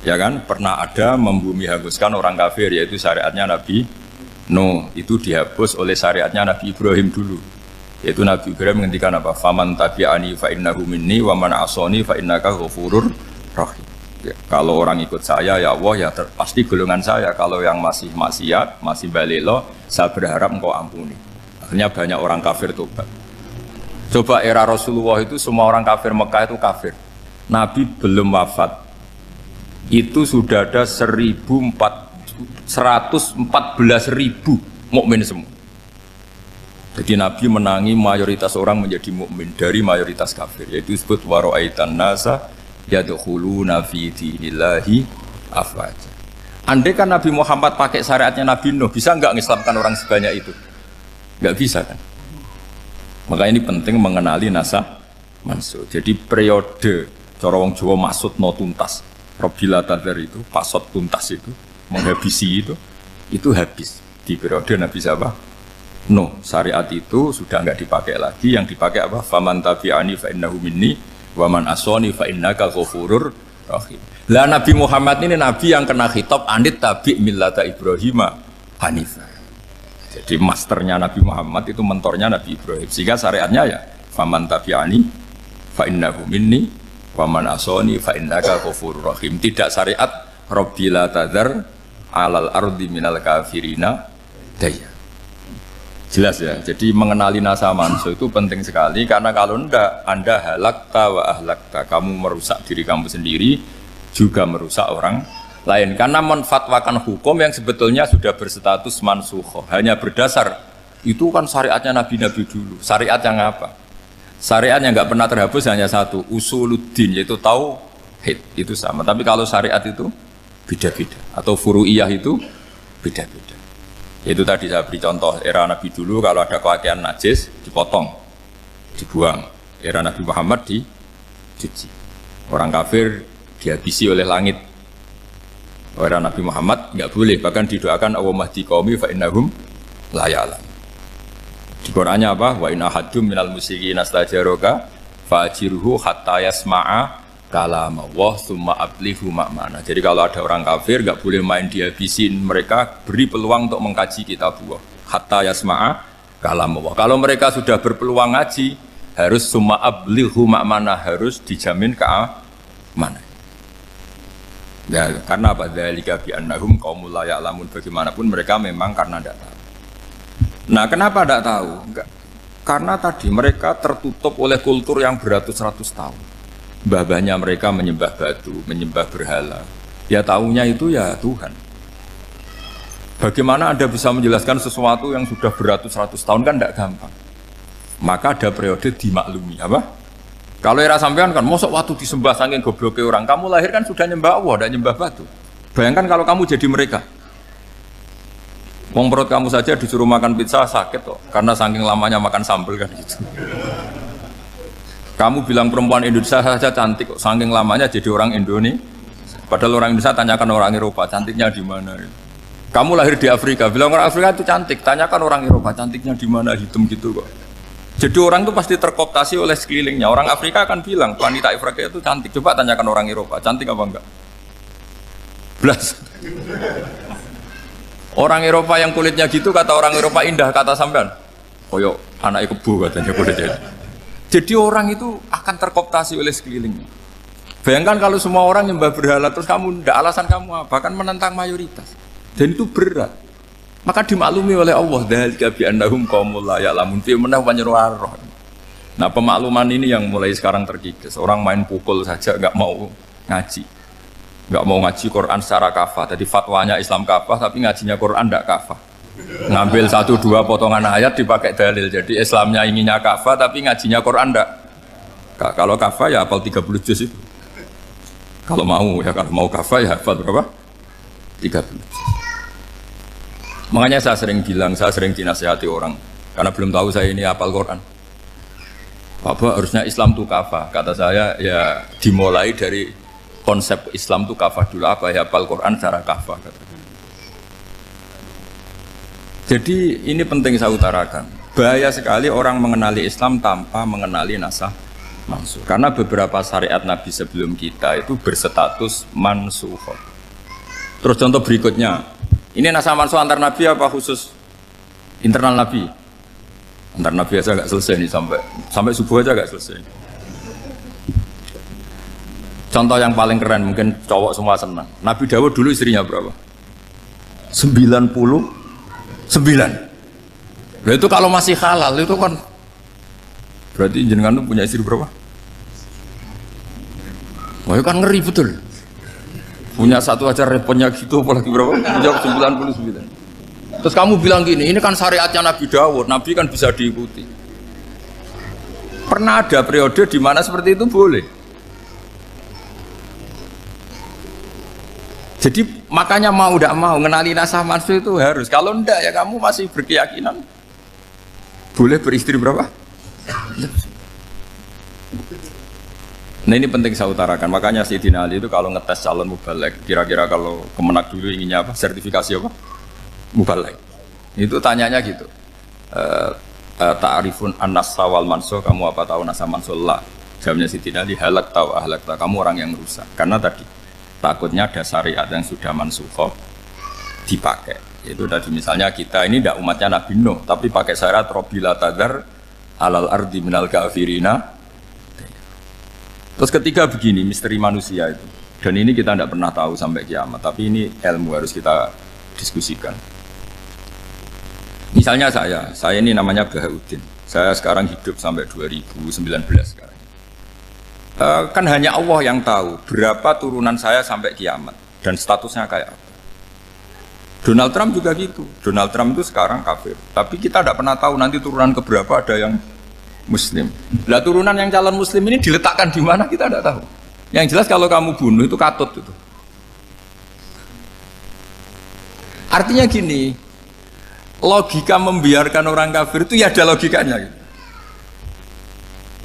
Ya kan, pernah ada membumi hanguskan orang kafir, yaitu syariatnya Nabi Nuh, itu dihapus oleh syariatnya Nabi Ibrahim dulu. Yaitu Nabi Ibrahim menghentikan apa? Faman tabi'ani fa innahu minni wa man asoni fa innaka ghafurur rahim. Ya, kalau orang ikut saya ya Allah ya pasti golongan saya. Kalau yang masih maksiat, masih balelo, saya berharap engkau ampuni. Akhirnya banyak orang kafir tobat. Coba era Rasulullah itu semua orang kafir Mekah itu kafir. Nabi belum wafat. Itu sudah ada 114.000 mukmin semua. Jadi Nabi menangi mayoritas orang menjadi mukmin dari mayoritas kafir, yaitu disebut wara'aitan nasa yadkhuluna fi dinillahi afwaja. Andai kan Nabi Muhammad pakai syariatnya Nabi Nuh, bisa enggak mengislamkan orang sebanyak itu? Enggak bisa kan? Maka ini penting mengenali nasah mansur. Jadi periode cara wong Jawa maksud no tuntas. Robila tadar itu, pasot tuntas itu, menghabisi itu habis di periode Nabi siapa? No, syariat itu sudah enggak dipakai lagi. Yang dipakai apa? Faman tabi'ani fa innahu minni wa man asoni fa innaka ghafurur rahim. Lah Nabi Muhammad ini nabi yang kena khitab anit tabi' millata Ibrahim hanifah. Jadi masternya Nabi Muhammad itu mentornya Nabi Ibrahim. Sehingga syariatnya ya faman tabi'ani fa innahu minni wa man asoni fa innaka ghafurur rahim. Tidak syariat rabbila tadzar alal ardi minal kafirina daya. Jelas ya, jadi mengenali nasa manso itu penting sekali karena kalau tidak Anda halakta wa ahlakta, kamu merusak diri kamu sendiri juga merusak orang lain karena menfatwakan hukum yang sebetulnya sudah berstatus mansukh hanya berdasar itu kan syariatnya nabi-nabi dulu. Syariat yang apa? Syariat yang nggak pernah terhapus hanya satu, usuluddin, yaitu tauhid, itu sama. Tapi kalau syariat itu beda-beda atau furu'iyah itu beda-beda. Itu tadi saya beri contoh era Nabi dulu kalau ada pakaian najis dipotong, dibuang. Era Nabi Muhammad dicuci. Orang kafir dihabisi oleh langit. Era Nabi Muhammad nggak boleh, bahkan didoakan Allahumma hdi qaumi fa innahum la ya'lamun. Di Qur'annya apa? Wa inna haddum minal musyrikin astajaraka fa'ajirhu hatta yasma'a kalamullah summa ablihu ma'mana. Jadi kalau ada orang kafir nggak boleh main dihabisin, mereka beri peluang untuk mengkaji kitabullah hatta yasma'a kalamullah. Kalau mereka sudah berpeluang ngaji harus summa ablihu ma'mana, harus dijamin keamanan. Ya, karena apa? Dzalika bi annahum qaumul la ya'lamun. Bagaimanapun mereka memang karena tidak tahu. Nah, kenapa tidak tahu? Enggak. Karena tadi mereka tertutup oleh kultur yang beratus-ratus tahun. Mbah-mbahnya mereka menyembah batu, menyembah berhala. Ya tahunya itu ya Tuhan. Bagaimana Anda bisa menjelaskan sesuatu yang sudah beratus-ratus tahun kan tidak gampang. Maka ada periode dimaklumi, apa? Kalau era sampean kan, mosok waktu disembah saking gobloknya orang, kamu lahir kan sudah nyembah Allah, tidak nyembah batu. Bayangkan kalau kamu jadi mereka. Wong perut kamu saja disuruh makan pizza sakit kok, karena saking lamanya makan sambal kan gitu. Kamu bilang perempuan Indonesia saja cantik kok, saking lamanya jadi orang Indonesia. Padahal orang Indonesia tanyakan orang Eropa, cantiknya di mana? Kamu lahir di Afrika, bilang orang Afrika itu cantik, tanyakan orang Eropa, cantiknya di mana? Hitam gitu kok. Jadi orang itu pasti terkooptasi oleh sekelilingnya. Orang Afrika akan bilang wanita Afrika itu cantik. Coba tanyakan orang Eropa, cantik apa enggak? Belas. Orang Eropa yang kulitnya gitu kata orang Eropa indah, kata sampean. Koyok anak kebo katanya kulitnya. Jadi orang itu akan terkooptasi oleh sekelilingnya. Bayangkan kalau semua orang nyembah berhala terus kamu ndak, alasan kamu apa? Kan menentang mayoritas. Dan itu berat. Maka dimaklumi oleh Allah, dzalika bi annahum qaumul la ya'lamun fi manah panyeruar. Nah, pemakluman ini yang mulai sekarang terkikis. Orang main pukul saja enggak mau ngaji. Enggak mau ngaji Quran secara kafah. Jadi fatwanya Islam kafah tapi ngajinya Quran enggak kafah. Ngambil 1-2 potongan ayat dipakai dalil. Jadi Islamnya inginnya kafah tapi ngajinya Quran enggak. Kalau kafah ya hafal 30 juz itu. Kalau mau ya, kalau mau kafah ya hafal berapa? 30 juz. Makanya saya sering bilang, saya sering dinasihati orang karena belum tahu saya ini hafal Quran. Bapak harusnya Islam itu kafah. Kata saya ya dimulai dari konsep Islam itu kafah dulu, apa ya hafal Quran secara kafah. Jadi ini penting saya utarakan. Bahaya sekali orang mengenali Islam tanpa mengenali nasah mansukh. Karena beberapa syariat Nabi sebelum kita itu berstatus mansukh. Terus contoh berikutnya, ini nasah mansukh antar Nabi apa khusus internal Nabi? Antar Nabi aja gak selesai nih sampai subuh aja gak selesai. Contoh yang paling keren mungkin cowok semua senang. Nabi Dawud dulu istrinya berapa? 99. Nah itu kalau masih halal itu kan berarti jenengan tuh punya istri berapa? Wah itu kan ngeri betul. Punya satu aja repotnya gitu apalagi berapa? Menjawab 99. Terus kamu bilang gini, ini kan syariatnya Nabi Dawud, Nabi kan bisa diikuti. Pernah ada periode di mana seperti itu boleh. Jadi makanya mau tidak mau ngenali nasab mansuh itu harus. Kalau enggak ya kamu masih berkeyakinan boleh beristri berapa? Nah ini penting saya utarakan. Makanya Sayyidina Ali itu kalau ngetes calon mubalek, kira-kira kalau Kemenak dulu inginnya apa? Sertifikasi apa? Mubalek. Itu tanyanya gitu. Ta'rifun an-nasa wal mansuh, kamu apa tahu nasa mansuh? La. Jawabnya Sayyidina Ali, halak tahu ahlak tahu. Kamu orang yang rusak. Karena tadi takutnya ada syariat yang sudah mansukhoh dipakai. Itu tadi misalnya kita ini tidak umatnya Nabi Nuh, tapi pakai syarat robila tadar alal ardi minal kafirina. Terus ketiga begini, misteri manusia itu. Dan ini kita tidak pernah tahu sampai kiamat, tapi ini ilmu harus kita diskusikan. Misalnya saya ini namanya Bahauddin. Saya sekarang hidup sampai 2019 sekarang. Kan hanya Allah yang tahu berapa turunan saya sampai kiamat dan statusnya kayak apa. Donald Trump juga gitu. Donald Trump itu sekarang kafir, tapi kita tidak pernah tahu nanti turunan keberapa ada yang Muslim. Lah turunan yang calon Muslim ini diletakkan di mana kita tidak tahu. Yang jelas kalau kamu bunuh itu katut itu. Artinya gini, logika membiarkan orang kafir itu ya ada logikanya. Gitu.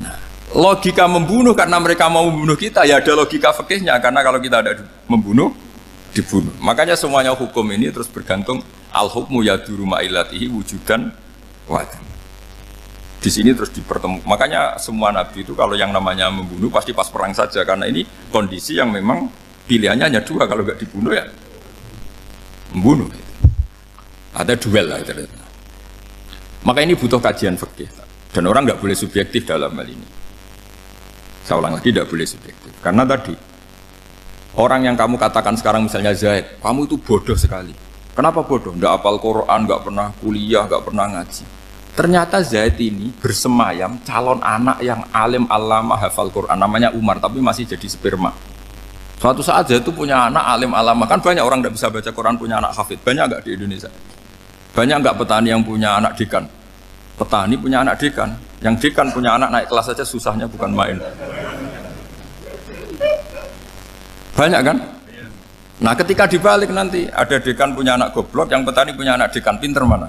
Nah, logika membunuh karena mereka mau membunuh kita ya ada logika fikihnya karena kalau kita ada membunuh dibunuh. Makanya semuanya hukum ini terus bergantung al-hukmu yaduru ma'ilatihi wujudan wadan. Di sini terus dipertemukan. Makanya semua nabi itu kalau yang namanya membunuh pasti pas perang saja karena ini kondisi yang memang pilihannya hanya dua, kalau nggak dibunuh ya membunuh. Ada duel lah ternyata. Maka ini butuh kajian fikih dan orang nggak boleh subjektif dalam hal ini. Saya ulang lagi, tidak boleh subjektif karena tadi orang yang kamu katakan sekarang misalnya Zaid, kamu itu bodoh sekali. Kenapa bodoh? Nggak hafal Quran, nggak pernah kuliah, nggak pernah ngaji. Ternyata Zaid ini bersemayam calon anak yang alim alama hafal Quran, namanya Umar, tapi masih jadi sperma. Suatu saat Zaid itu punya anak alim alama, kan banyak orang tidak bisa baca Quran punya anak hafid, banyak nggak di Indonesia? Banyak nggak petani yang punya anak dekan? Petani punya anak dekan, yang dekan punya anak naik kelas saja susahnya bukan main. Banyak kan? Nah ketika dibalik nanti ada dekan punya anak goblok, yang petani punya anak dekan, pinter mana?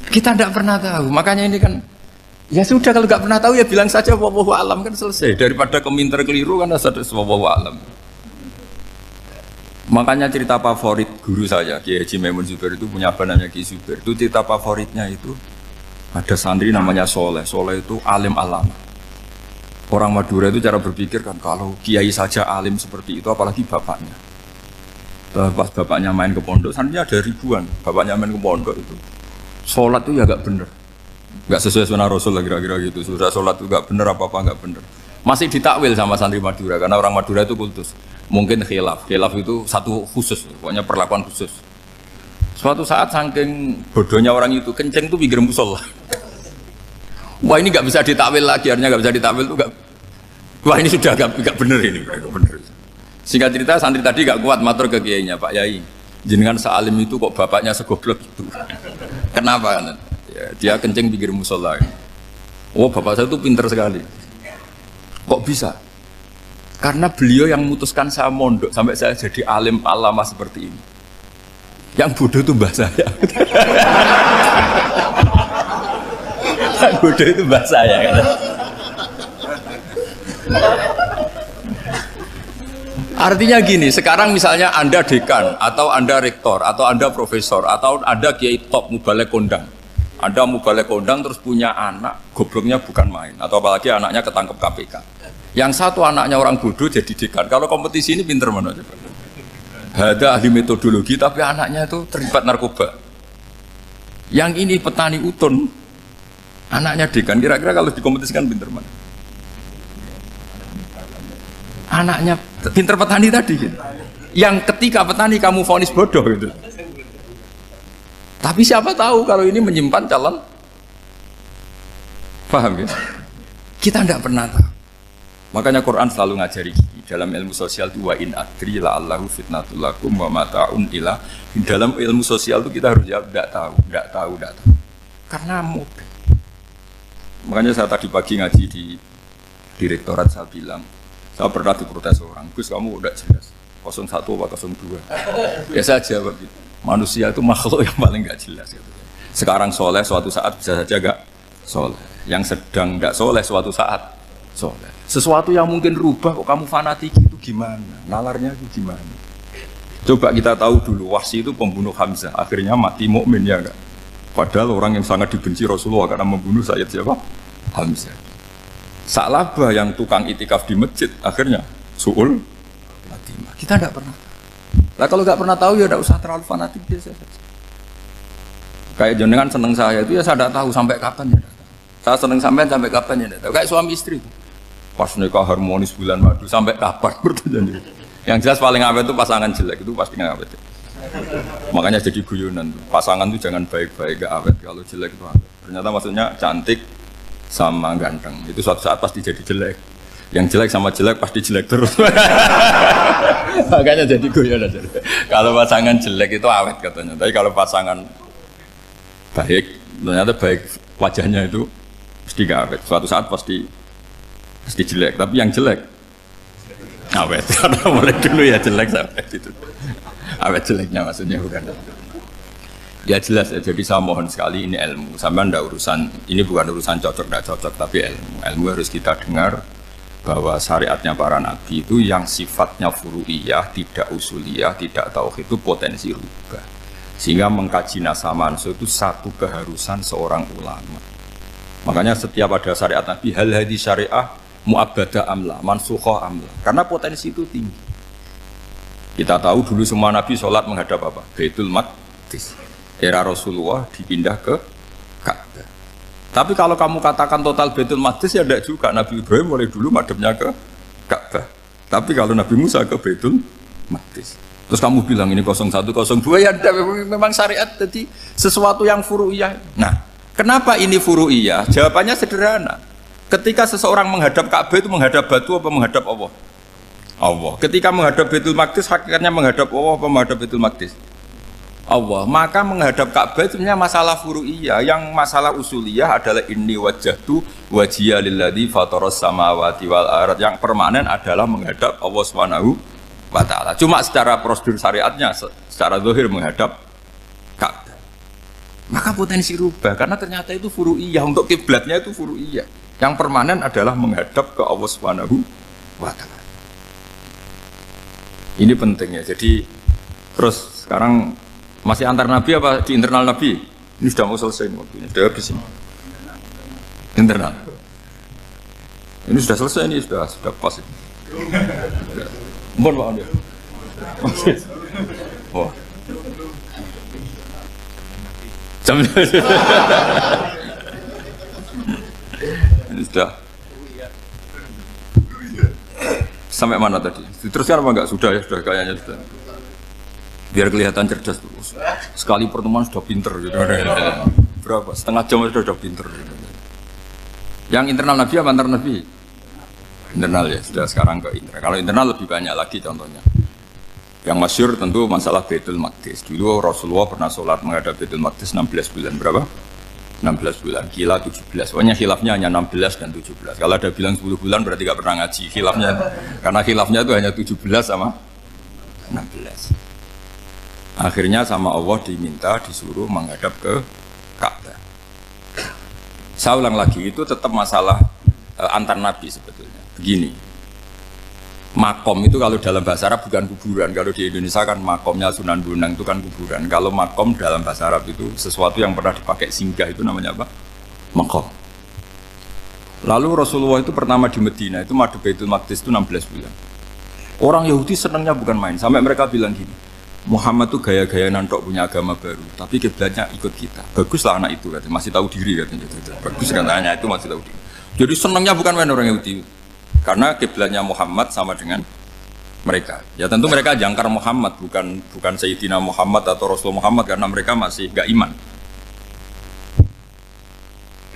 Kita tidak pernah tahu, makanya ini kan ya sudah kalau nggak pernah tahu ya bilang saja wallahu alam kan selesai, daripada keminter keliru kan ada wallahu alam. Makanya cerita favorit guru saya Kiai Haji Maimun Zubair itu punya apa namanya Kiai Zubair, itu cerita favoritnya itu ada santri namanya Soleh itu alim alama. Orang Madura itu cara berpikir kan kalau kiai saja alim seperti itu apalagi bapaknya. Pas bapaknya main ke pondok, santrinya ada ribuan, bapaknya main ke pondok itu sholat itu ya gak bener, gak sesuai sunnah Rasul lah kira-kira gitu. Sudah sholat itu gak bener, apa-apa gak bener. Masih ditakwil sama santri Madura karena orang Madura itu kultus. Mungkin khilaf itu satu khusus, pokoknya perlakuan khusus. Suatu saat saking bodohnya orang itu kenceng tuh pinggir musola. Wah ini gak bisa ditakwil lagi, akhirnya gak bisa ditakwil tuh gak. Wah ini sudah gak bener ini, gak bener. Singkat cerita santri tadi gak kuat matur ke kiainya, Pak Yai, jenengan sealim itu kok bapaknya segoblok itu. Kenapa? Ya, dia kencing pinggir musola. Oh bapak saya itu pinter sekali. Kok bisa? Karena beliau yang memutuskan saya mondok sampai saya jadi alim alama seperti ini. Yang bodoh itu mbah saya. Yang bodoh itu mbah saya. Artinya gini, sekarang misalnya Anda dekan, atau Anda rektor, atau Anda profesor, atau Anda kiai top mubalek kondang. Anda mubalek kondang terus punya anak, gobloknya bukan main, atau apalagi anaknya ketangkep KPK. Yang satu anaknya orang bodoh jadi dekan. Kalau kompetisi ini pinter mana coba? Ada ahli metodologi tapi anaknya itu terlibat narkoba. Yang ini petani utun, anaknya dekan. Kira-kira kalau dikompetisikan pinter mana? Anaknya pinter petani tadi. Gitu. Yang ketika petani kamu vonis bodoh gitu. Tapi siapa tahu kalau ini menyimpan calon. Paham ya? Kita tidak pernah tahu. Makanya Quran selalu ngajari dalam ilmu sosial itu wa in adri la allahu fitnatul lakum wa mata'un ila. Dalam ilmu sosial itu kita harus jawab tidak tahu. Karena mudah. Makanya saya tadi pagi ngaji di direktorat saya bilang, saya pernah diprotes orang, Gus kamu udah jelas 01 apa 02. Ya saya jawab gitu. Manusia itu makhluk yang paling gak jelas gitu. Sekarang soleh suatu saat bisa saja gak soleh. Yang sedang gak soleh suatu saat soleh. Sesuatu yang mungkin rubah kok kamu fanatik itu gimana? Nalarnya itu gimana? Coba kita tahu dulu Wahsy itu pembunuh Hamzah, akhirnya mati mukmin ya enggak? Padahal orang yang sangat dibenci Rasulullah karena membunuh Sayyid siapa? Hamzah. Sa'labah yang tukang itikaf di masjid akhirnya su'ul Fatimah. Kita tidak pernah. Nah kalau nggak pernah tahu ya tidak usah terlalu fanatik biasa saja. Kayak jenengan seneng saya itu ya saya tidak tahu sampai kapan ya. Saya seneng sampai kapan ya tidak tahu. Kayak suami istri itu. Pas nikah harmonis bulan madu sampai kapan bertanya. Yang jelas paling awet itu pasangan jelek itu pasti nggak awet. Makanya jadi guyonan tuh. Pasangan itu jangan baik-baik gak awet, kalau jelek itu awet. Ternyata maksudnya cantik sama ganteng itu suatu saat pasti jadi jelek. Yang jelek sama jelek pasti jelek terus. Makanya jadi guyonan. Kalau pasangan jelek itu awet katanya. Tapi kalau pasangan baik, ternyata baik wajahnya itu pasti gak awet. Suatu saat pasti jelek. Tapi yang jelek awet. Karena mulai dulu ya jelek sampai itu. Awet jeleknya maksudnya bukan. Ya jelas ya, jadi saya mohon sekali ini ilmu. Sampai ndak urusan, ini bukan urusan cocok ndak cocok, tapi ilmu. Ilmu harus kita dengar bahwa syariatnya para nabi itu yang sifatnya furu'iyah, tidak usuliyah, tidak tauhid itu potensi rubah. Sehingga mengkaji nasab manusia itu satu keharusan seorang ulama. Makanya setiap ada syariat nabi, hal hadis syariah mu'abbadah amla, mansukhoh amla. Karena potensi itu tinggi. Kita tahu dulu semua nabi sholat menghadap apa? Baitul Maqdis. Era Rasulullah dipindah ke Ka'bah. Tapi kalau kamu katakan total Baitul Maqdis ya tidak juga. Nabi Ibrahim mulai dulu madhabnya ke Ka'bah. Tapi kalau Nabi Musa ke Baitul Maqdis. Terus kamu bilang ini 01, 02 ya memang syariat jadi sesuatu yang furu'iyah. Nah, kenapa ini furu'iyah? Jawabannya sederhana. Ketika seseorang menghadap Ka'bah itu menghadap batu apa menghadap Allah? Allah. Ketika menghadap Baitul Maqdis hakikatnya menghadap Allah apa menghadap Baitul Maqdis? Allah. Maka menghadap Ka'bah itu sebenarnya masalah furu'iyah. Yang masalah usuliyah adalah inni wajjahtu wajhiya lilladzi fataras samawati wal ardh. Yang permanen adalah menghadap Allah Subhanahu wa taala. Cuma secara prosedur syariatnya secara zahir menghadap Ka'bah. Maka potensi rubah karena ternyata itu furu'iyah. Untuk kiblatnya itu furu'iyah. Yang permanen adalah menghadap ke Allah Subhanahu wa taala. Ini penting ya. Jadi terus sekarang masih antar nabi apa di internal nabi? Ini sudah mau selesai waktunya. Sudah habis ini. Internal. Ini sudah selesai ini sudah pas ini. Mohon maaf ya. Oh. Jam ini sudah. Sampai mana tadi? Diteruskan apa enggak? Sudah ya, sudah kayaknya sudah. Biar kelihatan cerdas terus. Sekali pertemuan sudah pinter gitu. Berapa? Setengah jam sudah pinter gitu. Yang internal nabi apa antar nabi? Internal ya, sudah sekarang ke internal. Kalau internal lebih banyak lagi contohnya. Yang masyhur tentu masalah Baitul Maqdis. Dulu Rasulullah pernah sholat menghadap Baitul Maqdis 16 bulan. Berapa? 16 bulan, kila 17. Pokoknya khilafnya hanya 16 dan 17. Kalau ada bilang 10 bulan berarti gak pernah ngaji. Khilafnya, karena khilafnya itu hanya 17 sama 16. Akhirnya sama Allah diminta, disuruh menghadap ke Ka'bah. Saya ulang lagi, itu tetap masalah antar nabi sebetulnya. Begini, makom itu kalau dalam bahasa Arab bukan kuburan. Kalau di Indonesia kan makomnya Sunan Bonang itu kan kuburan. Kalau makom dalam bahasa Arab itu sesuatu yang pernah dipakai singgah itu namanya apa? Makom. Lalu Rasulullah itu pertama di Medina itu madhab Baitul Maqdis itu 16 bulan. Orang Yahudi senangnya bukan main. Sampai mereka bilang gini, Muhammad tuh gaya-gaya nantok punya agama baru, tapi kiblatnya ikut kita. Baguslah anak itu katanya, masih tahu diri katanya. Bagus katanya itu masih tahu diri. Jadi senangnya bukan main orang Yahudi, karena kiblatnya Muhammad sama dengan mereka. Ya tentu mereka jangkar Muhammad, bukan Sayyidina Muhammad atau Rasul Muhammad karena mereka masih gak iman.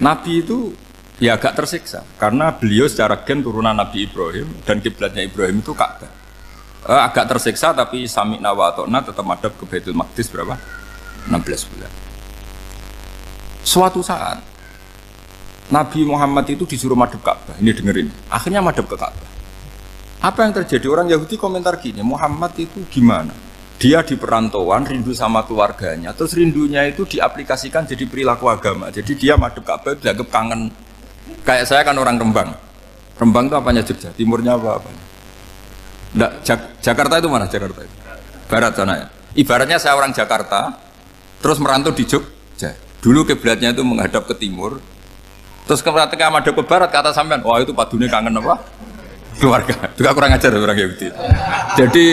Nabi itu ya agak tersiksa karena beliau secara gen turunan Nabi Ibrahim dan kiblatnya Ibrahim itu Ka'bah. Agak tersiksa tapi sami'na wa ata'na tetap madhab ke Baitul Maqdis berapa? 16 bulan. Suatu saat Nabi Muhammad itu disuruh madhab Ka'bah. Ini dengerin. Akhirnya madhab ke Ka'bah. Apa yang terjadi? Orang Yahudi komentar gini, Muhammad itu gimana? Dia di perantauan rindu sama keluarganya, terus rindunya itu diaplikasikan jadi perilaku agama. Jadi dia madhab Ka'bah dianggap kangen. Kayak saya kan orang Rembang. Rembang itu apanya Jogja? Timurnya apa? Nggak, Jakarta itu mana Jakarta itu? Barat sana ya. Ibaratnya saya orang Jakarta, terus merantau di Jogja. Dulu kiblatnya itu menghadap ke timur, terus ketika madhab ke barat kata sampean, wah itu padunya kangen apa? Keluarga. Juga kurang ajar orang Yahudi. Jadi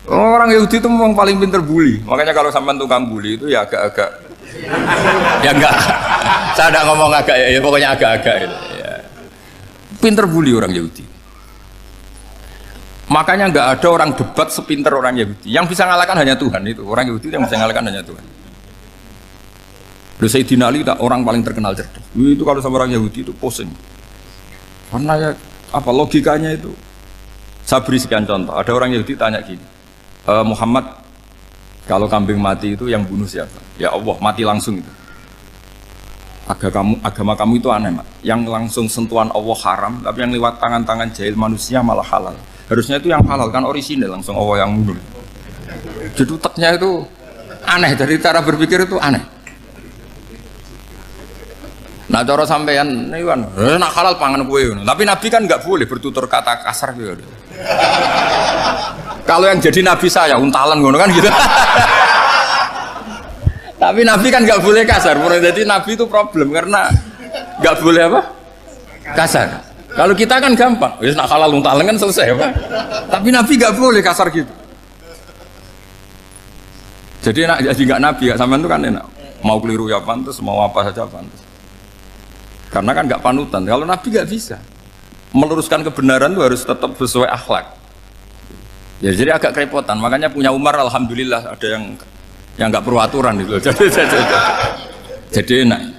orang Yahudi itu memang paling pinter bully. Makanya kalau sampean tukang bully itu ya agak-agak, ya enggak. Saya tidak ngomong agak ya, pokoknya agak-agak. Ya. Pinter bully orang Yahudi. Makanya nggak ada orang debat sepinter orang Yahudi. Yang bisa ngalahkan hanya Tuhan itu. Orang Yahudi yang bisa ngalahkan hanya Tuhan. Lalu Sayyidina Ali orang paling terkenal cerdas. Itu kalau sama orang Yahudi itu pusing. Karena ya apa logikanya itu. Saya beri sekian contoh. Ada orang Yahudi tanya gini, Muhammad, kalau kambing mati itu yang bunuh siapa? Ya Allah, mati langsung itu. Agama kamu itu aneh, Mak. Yang langsung sentuhan Allah haram, tapi yang lewat tangan-tangan jahil manusia malah halal. Harusnya itu yang halal kan orisinal langsung Allah yang bunuh. Jadi utaknya itu aneh, dari cara berpikir itu aneh. Nah cara sampean ini kan, nak halal pangan kue. Tapi Nabi kan nggak boleh bertutur kata kasar gitu. Kalau yang jadi Nabi saya untalan ngono kan gitu. Tapi Nabi kan nggak boleh kasar. Jadi Nabi itu problem karena nggak boleh apa? Kasar. Kalau kita kan gampang, wis nak halal untalan kan selesai apa? Tapi Nabi nggak boleh kasar gitu. Jadi nak jadi nggak Nabi, nggak sampean itu kan enak. Mau keliru ya pantas, mau apa saja pantas. Karena kan nggak panutan. Kalau Nabi nggak bisa. Meluruskan kebenaran itu harus tetap sesuai akhlak. Ya jadi agak kerepotan. Makanya punya Umar alhamdulillah ada yang nggak perlu aturan itu. Jadi enak.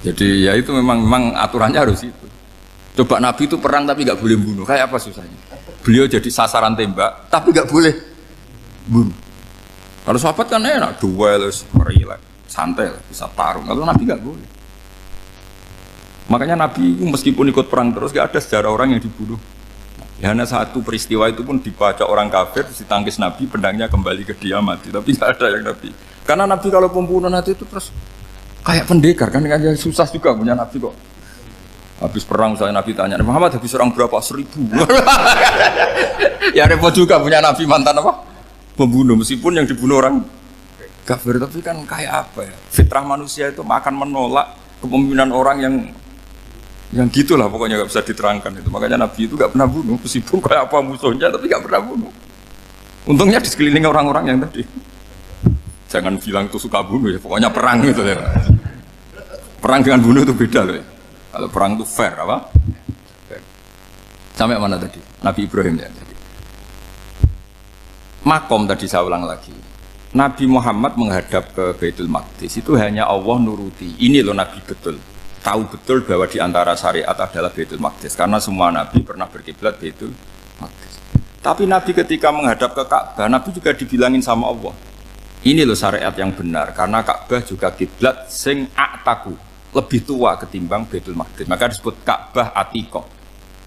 Jadi ya itu memang aturannya harus itu. Coba Nabi itu perang tapi nggak boleh bunuh. Kayak apa susahnya? Beliau jadi sasaran tembak tapi nggak boleh bunuh. Kalau sahabat kan enak, duel, relax, santai, bisa tarung. Kalau Nabi nggak boleh. Makanya Nabi meskipun ikut perang terus nggak ada sejarah orang yang dibunuh. Ya, hanya satu peristiwa itu pun dibaca orang kafir, ditangkis Nabi, pedangnya kembali ke dia mati. Tapi nggak ada yang Nabi. Karena Nabi kalau pembunuh nanti itu terus kayak pendekar kan susah juga punya Nabi kok. Habis perang misalnya Nabi tanya, Muhammad habis orang berapa? 1000. Ya repot juga punya Nabi mantan apa? Pembunuh, meskipun yang dibunuh orang kafir, tapi kan kayak apa ya? Fitrah manusia itu akan menolak kepemimpinan orang yang gitulah pokoknya nggak bisa diterangkan itu. Makanya Nabi itu nggak pernah bunuh, meskipun kayak apa musuhnya, tapi nggak pernah bunuh. Untungnya di sekeliling orang-orang yang tadi. Jangan bilang itu suka bunuh ya, pokoknya perang gitu ya. Perang dengan bunuh itu beda loh ya. Kalau perang itu fair apa? Fair. Sampai mana tadi? Nabi Ibrahim ya tadi. Makom tadi saya ulang lagi. Nabi Muhammad menghadap ke Baitul Maqdis itu hanya Allah nuruti. Ini loh Nabi betul. Tahu betul bahwa di antara syariat adalah Baitul Maqdis. Karena semua Nabi pernah berkiblat Baitul Maqdis. Tapi Nabi ketika menghadap ke Ka'bah, Nabi juga dibilangin sama Allah. Ini loh syariat yang benar. Karena Ka'bah juga kiblat sing a'taku. Lebih tua ketimbang Baitul Maqdis. Maka disebut Ka'bah Atiqah.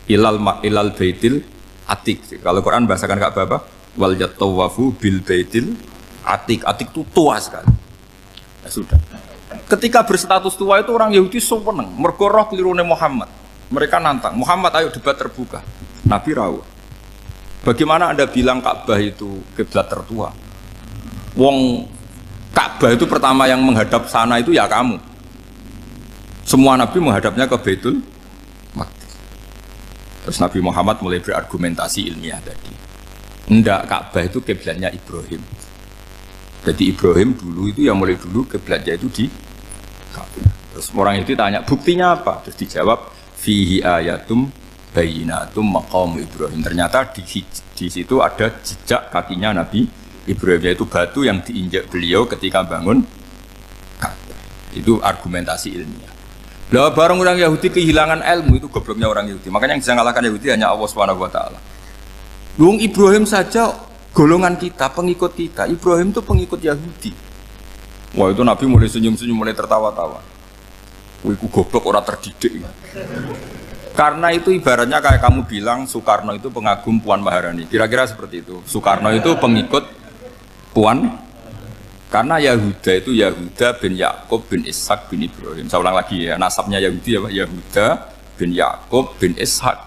Ilal Baitil Atiq. Kalau Quran bahasakan Ka'bah apa? Wal yatawafu bil Baitil Atiq. Atiq itu tua sekali. Ya sudah. Ketika berstatus tua itu orang Yahudi seneng. Mergo roh kelirune Muhammad. Mereka nantang, Muhammad ayo debat terbuka. Nabi rawuh. Bagaimana Anda bilang Ka'bah itu kiblat tertua? Wong Ka'bah itu pertama yang menghadap sana itu ya kamu. Semua Nabi menghadapnya ke Baitul Maqdis. Terus Nabi Muhammad mulai berargumentasi ilmiah tadi. Enggak, Ka'bah itu kiblatnya Ibrahim. Jadi Ibrahim dulu itu yang mulai dulu kiblatnya itu di Ka'bah. Terus orang itu tanya, buktinya apa? Terus dijawab, fihi ayatum bayinatum maqam Ibrahim. Ternyata di situ ada jejak kakinya Nabi Ibrahim, yaitu batu yang diinjak beliau ketika bangun Ka'bah. Itu argumentasi ilmiah. Lah barang orang Yahudi kehilangan ilmu, itu gobloknya orang Yahudi. Makanya yang bisa mengalahkan Yahudi hanya Allah Subhanahu wa taala. Wong Ibrahim saja golongan kita, pengikut kita. Ibrahim itu pengikut Yahudi. Wah, itu Nabi mulai senyum-senyum, mulai tertawa-tawa. Wah, itu goblok, orang terdidik. Karena itu ibaratnya kayak kamu bilang Soekarno itu pengagum Puan Maharani. Kira-kira seperti itu. Soekarno itu pengikut Puan. Karena Yahuda itu Yahuda bin Yakub bin Ishak bin Ibrahim. Saya ulang lagi ya, nasabnya Yahudi ya Pak. Yahuda bin Yakub bin Ishak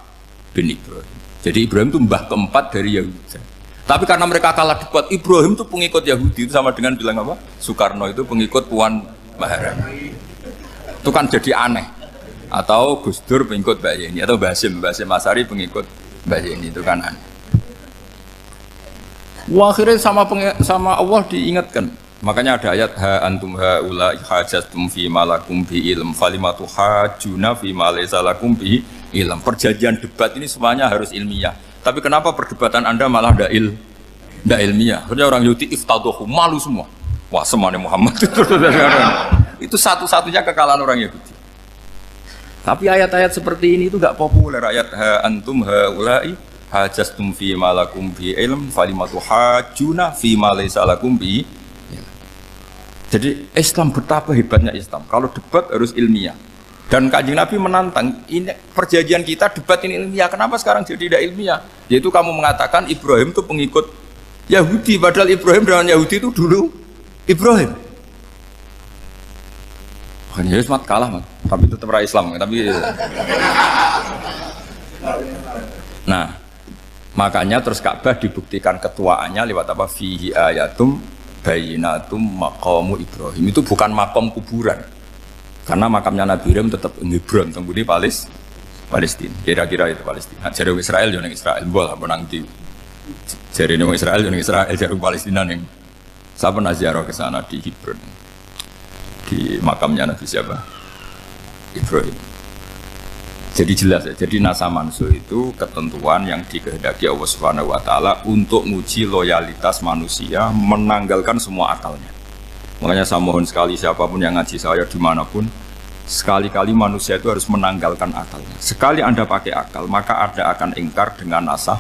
bin Ibrahim. Jadi Ibrahim itu mbah keempat dari Yahuda. Tapi karena mereka kalah debat, Ibrahim itu pengikut Yahudi, itu sama dengan bilang apa? Soekarno itu pengikut Puan Maharani. Itu kan jadi aneh. Atau Gus Dur pengikut Mbak Yeni, atau Basim Asari pengikut Mbak Yeni, itu kan aneh. Wah, akhirnya sama Allah diingatkan. Makanya ada ayat ha antum haula hajastum fi malakum bi ilm falimatu hajuna fi ma laysa lakum bi ilm. Perjanjian debat ini semuanya harus ilmiah. Tapi kenapa perdebatan Anda malah ndak ilmiah? Karena orang Yahudi iftaduhu, malu semua. Wah, semuanya Muhammad itu satu-satunya kekalahan orang Yahudi. Tapi ayat-ayat seperti ini itu enggak populer. Ayat ha antum haula hajastum fi malakum bi ilm falimatu hajuna fi ma laysa lakum bi. Jadi Islam betapa hebatnya Islam. Kalau debat harus ilmiah. Dan Kanjeng Nabi menantang, ini perjanjian kita debat ini ilmiah. Kenapa sekarang jadi tidak ilmiah? Yaitu kamu mengatakan Ibrahim itu pengikut Yahudi, padahal Ibrahim dengan Yahudi itu dulu Ibrahim. Makanya Yesus kalah, man. Tapi tetap rakyat Islam. Tapi nah, makanya terus Ka'bah dibuktikan ketuaannya lewat apa? Fihi ayatum bayinatum maqamu Ibrahim. Itu bukan makam kuburan, karena makamnya Nabi Ibrahim tetap di Hebron, tengguni Palestina. Kira-kira itu Palestina. Jari Israel yang Israel, bola menang di. Jari Israel yang Israel, jari Palestina yang. Saya pernah ziarah ke sana di Hebron, di makamnya Nabi siapa? Ibrahim. Jadi jelas ya. Jadi nasa mansu itu ketentuan yang dikehendaki Allah Subhanahu wa taala untuk menguji loyalitas manusia, menanggalkan semua akalnya. Makanya saya mohon sekali siapapun yang ngaji saya dimanapun, sekali-kali manusia itu harus menanggalkan akalnya. Sekali Anda pakai akal, maka Anda akan ingkar dengan nasa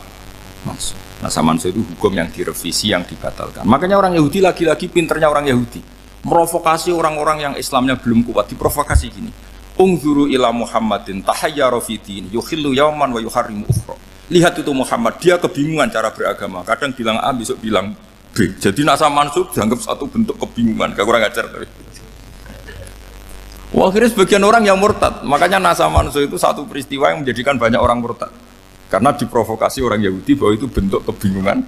mansu. Nasa mansu itu hukum yang direvisi, yang dibatalkan. Makanya orang Yahudi lagi-lagi pinternya orang Yahudi, merovokasi orang-orang yang Islamnya belum kuat, diprovokasi gini. Ungzuru ila Muhammadin tahayyara fi din yukhillu yawman wa yuharrimu ukhra. Lihat itu Muhammad, dia kebingungan cara beragama. Kadang bilang A, besok bilang B. Jadi nasa mansub dianggap satu bentuk kebingungan. Gak kurang ajar tapi. Wah, akhirnya sebagian orang yang murtad. Makanya nasa mansub itu satu peristiwa yang menjadikan banyak orang murtad. Karena diprovokasi orang Yahudi bahwa itu bentuk kebingungan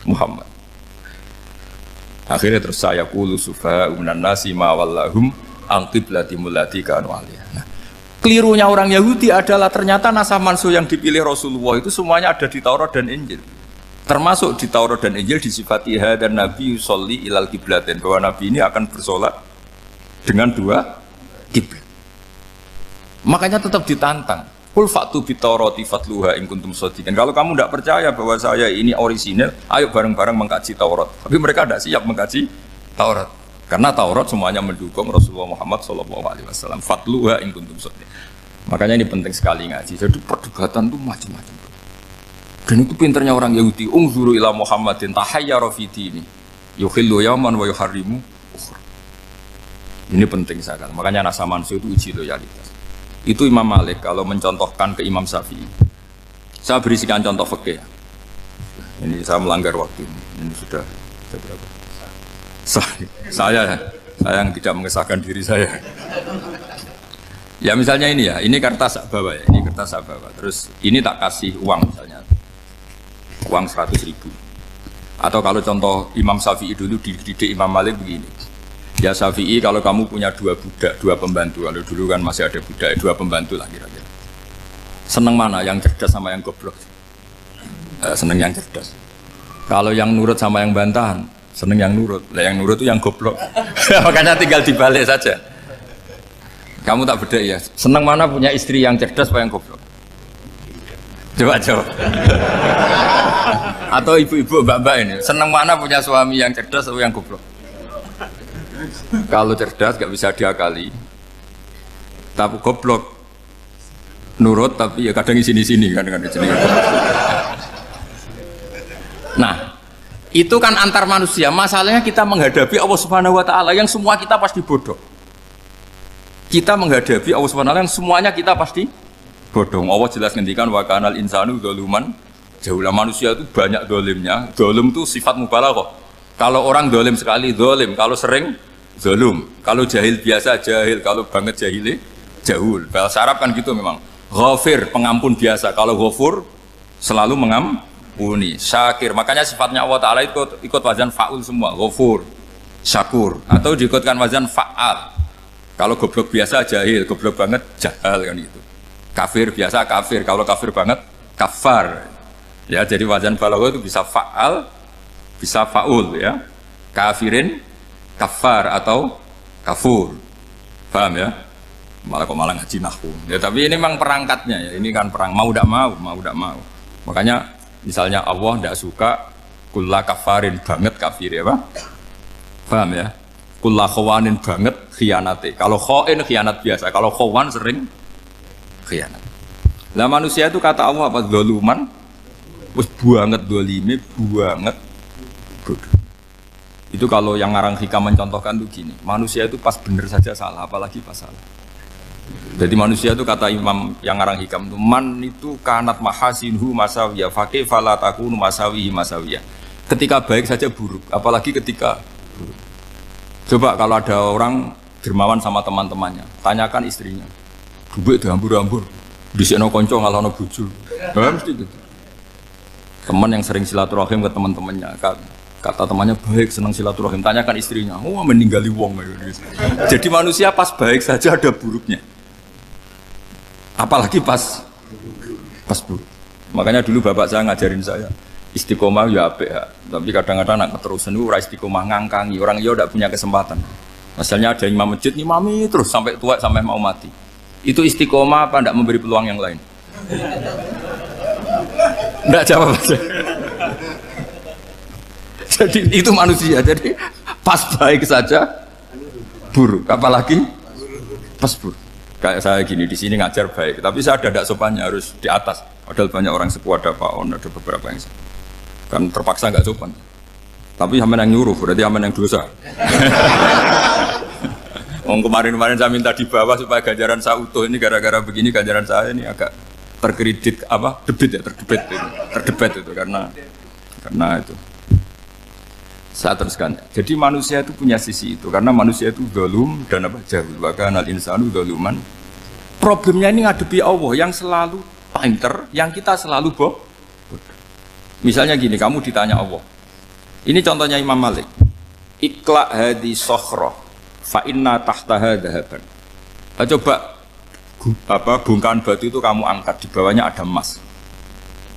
Muhammad. Akhirnya terus saya qulu sufaha'u minan nasi ma wallahum angqiblatimul lati kanu aliyah. Nah, kelirunya orang Yahudi adalah ternyata nasab mansuh yang dipilih Rasulullah itu semuanya ada di Taurat dan Injil. Termasuk di Taurat dan Injil disifati dan Nabi yusolli ilal kiblatin, bahwa Nabi ini akan bersolat dengan dua kiblat. Makanya tetap ditantang. Qul fa'tu bit Taurati fatluha in kuntum shadiqin. Kalau kamu tidak percaya bahwa saya ini orisinal, ayo bareng-bareng mengkaji Taurat. Tapi mereka tidak siap mengkaji Taurat. Karena Taurat semuanya mendukung Rasulullah Muhammad SAW. Fatluha in kuntum shadiqin. Makanya ini penting sekali ngaji. Jadi perdebatan itu macam-macam. Dan itu pinternya orang Yahudi. Ungzuru ila Muhammadin tahayyara fi dini yukhillu yawman wa yuharrimu ukhra. Ini penting sekali. Makanya nasa mansu itu uji loyalitas. Itu Imam Malik kalau mencontohkan ke Imam Syafi'i. Saya berisikan contoh fikih. Ini saya melanggar waktu ini. Ini sudah berapa? Saya yang tidak mengesahkan diri saya. Ya misalnya ini ya, ini kertas saya bawa ya, ini kertas saya bawa. Terus ini tak kasih uang misalnya, uang 100.000. Atau kalau contoh Imam Syafi'i dulu dididik Imam Malik begini. Ya Syafi'i, kalau kamu punya dua budak, dua pembantu, kalau dulu kan masih ada budak, dua pembantu lah kira-kira. Seneng mana, yang cerdas sama yang goblok? Seneng yang cerdas. Kalau yang nurut sama yang bantahan, seneng yang nurut. Lah yang nurut itu yang goblok. Makanya tinggal dibalik saja. Kamu tak beda ya. Seneng mana punya istri yang cerdas apa yang goblok? Coba jawab. Atau ibu-ibu mbak-mbak ini, seneng mana punya suami yang cerdas atau yang goblok? Kalau cerdas gak bisa diakali. Tapi goblok nurut tapi ya kadang di sini kan di sini. Nah, itu kan antar manusia. Masalahnya kita menghadapi Allah Subhanahu wa taala yang semua kita pasti bodoh. Kita menghadapi Allah Subhanahu wa taala yang semuanya kita pasti bodoh. Allah jelas ngendikan wa kanal insanu dzaluman jauhlah. Manusia itu banyak dolimnya. Dolim itu sifat mubalaghah. Kalau orang dolim sekali dolim, kalau sering zalum, kalau jahil biasa jahil, kalau banget jahili jahul. Bahasa Arab kan gitu memang. Ghafir, pengampun biasa. Kalau ghafur selalu mengampuni. Syakir, makanya sifatnya Allah Ta'ala ikut wazan fa'ul semua. Ghafur, syakur, atau diikutkan wazan fa'al. Kalau goblok biasa jahil, goblok banget jahal kan itu. Kafir biasa kafir, kalau kafir banget kafar. Ya, jadi wazan balaghah itu bisa fa'al, bisa fa'ul ya. Kafirin, kafar atau kafur. Paham ya? Malah ngaji nahwu. Ya, tapi ini memang perangkatnya ya. Ini kan perang mau tidak mau. Makanya misalnya Allah tidak suka kulla kafarin banget kafir ya, Pak. Paham ya? Kulla khawanin banget khianate. Kalau khain khianat biasa, kalau khawan sering khianat. Lah manusia itu kata Allah apa? Zaluman. Wis banget dolime, banget bodoh. Itu kalau yang ngarang hikam mencontohkan tuh gini, manusia itu pas bener saja salah, apalagi pas salah. Jadi manusia itu kata imam yang ngarang hikam itu, man itu kanat mahasinhu masawiyah, fakih falatakunu masawihi masawiyah. Ketika baik saja buruk, apalagi ketika buruk. Coba kalau ada orang dermawan sama teman-temannya, tanyakan istrinya, duit dihambur-hambur, disikno konco ngalono bojo. Mesti gitu. Teman yang sering silaturahim ke teman-temannya, kata temannya baik, senang silaturahim, tanyakan istrinya, oh meninggali wong. Jadi manusia pas baik saja ada buruknya, apalagi pas buruk. Makanya dulu bapak saya ngajarin saya istiqomah ya apik ya, tapi kadang-kadang nak keterusan itu ora istiqomah ngangkangi orang ya udah punya kesempatan. Misalnya ada imam masjid ngimami terus sampai tua sampai mau mati, itu istiqomah apa tidak memberi peluang yang lain? Tidak jawab aja. Jadi itu manusia. Jadi pas baik saja buruk, apalagi pas buruk. Kayak saya gini di sini ngajar baik, tapi saya ada sopannya harus di atas. Padahal banyak orang sepuh, ada Pak On, ada beberapa yang kan terpaksa nggak sopan. Tapi sama yang nyuruh, berarti sama yang dosa. Kemarin saya minta di bawah supaya ganjaran saya utuh. Ini gara-gara begini ganjaran saya ini agak terkredit apa terdebat itu karena itu. Saya teruskan. Jadi manusia itu punya sisi itu karena manusia itu dzalum dan apa jahil. Bahkan al-insanu dzaluman. Problemnya ini ngadepi Allah yang selalu pinter, yang kita selalu bodoh. Misalnya gini, kamu ditanya Allah. Ini contohnya Imam Malik. Ikla hadi sokhroh fa inna tahtaha dhahaban. Coba bongkahan batu itu kamu angkat, di bawahnya ada emas.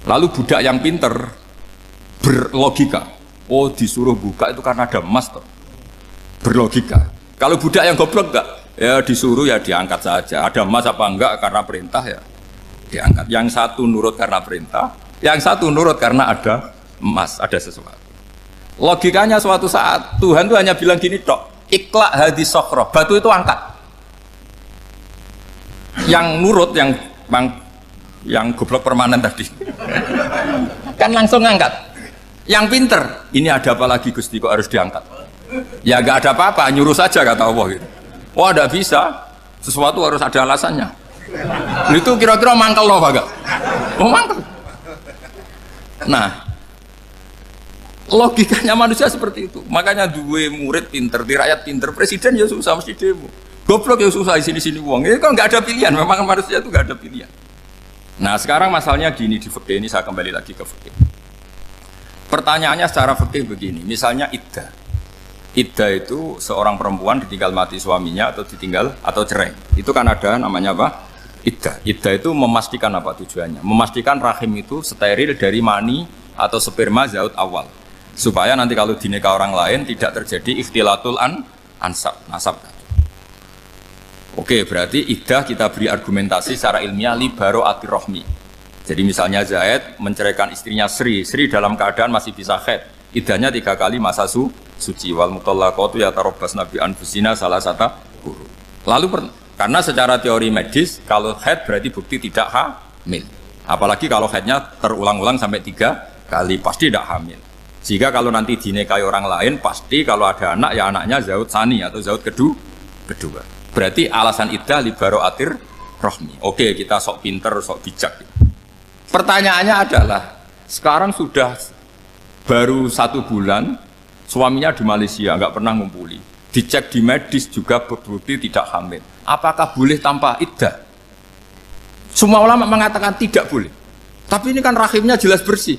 Lalu budak yang pinter berlogika, oh disuruh buka itu karena ada emas toh. Berlogika. Kalau budak yang goblok enggak, ya disuruh ya diangkat saja. Ada emas apa enggak karena perintah ya diangkat. Yang satu nurut karena perintah, yang satu nurut karena ada emas, ada sesuatu. Logikanya suatu saat Tuhan tuh hanya bilang gini tok, ikla hadis sokhroh, batu itu angkat. Yang nurut yang goblok permanen tadi kan langsung ngangkat. Yang pinter, ini ada apa lagi Gusti kok harus diangkat? Ya gak ada apa-apa, nyuruh saja kata Allah gitu. Oh ada bisa, sesuatu harus ada alasannya. Itu kira-kira mangkel loh agak. Oh mangkel. Nah, logikanya manusia seperti itu. Makanya dua murid pinter, di rakyat pinter, presiden ya susah mesti demo. Goblok ya susah di sini-sini uang. Ini kan nggak ada pilihan. Memang manusia itu nggak ada pilihan. Nah sekarang masalahnya gini di fikih ini, saya kembali lagi ke fikih. Pertanyaannya secara fikih begini. Misalnya iddah. Iddah itu seorang perempuan ditinggal mati suaminya atau ditinggal atau cerai. Itu kan ada namanya apa? Iddah. Iddah itu memastikan apa tujuannya? Memastikan rahim itu steril dari mani atau sperma zaut awal. Supaya nanti kalau dinikah orang lain tidak terjadi ikhtilatul nasab. Oke, berarti iddah kita beri argumentasi secara ilmiah li baro'atir rohmi. Jadi misalnya Zaid menceraikan istrinya Sri dalam keadaan masih bisa haid. Iddahnya 3 kali masa suci. Wal mutallaqatu yatarabbasna bi anfusina salasata quru. Lalu karena secara teori medis kalau haid berarti bukti tidak hamil. Apalagi kalau haidnya terulang-ulang sampai 3 kali pasti tidak hamil. Sehingga kalau nanti dinikahi orang lain pasti kalau ada anak ya anaknya zaud sani atau zaud kedua. Berarti alasan iddah li baro'atir rohmi. Oke, kita sok pinter, sok bijak. Pertanyaannya adalah sekarang sudah baru 1 bulan suaminya di Malaysia nggak pernah ngumpuli. Dicek di medis juga berbukti tidak hamil. Apakah boleh tanpa iddah? Semua ulama mengatakan tidak boleh. Tapi ini kan rahimnya jelas bersih.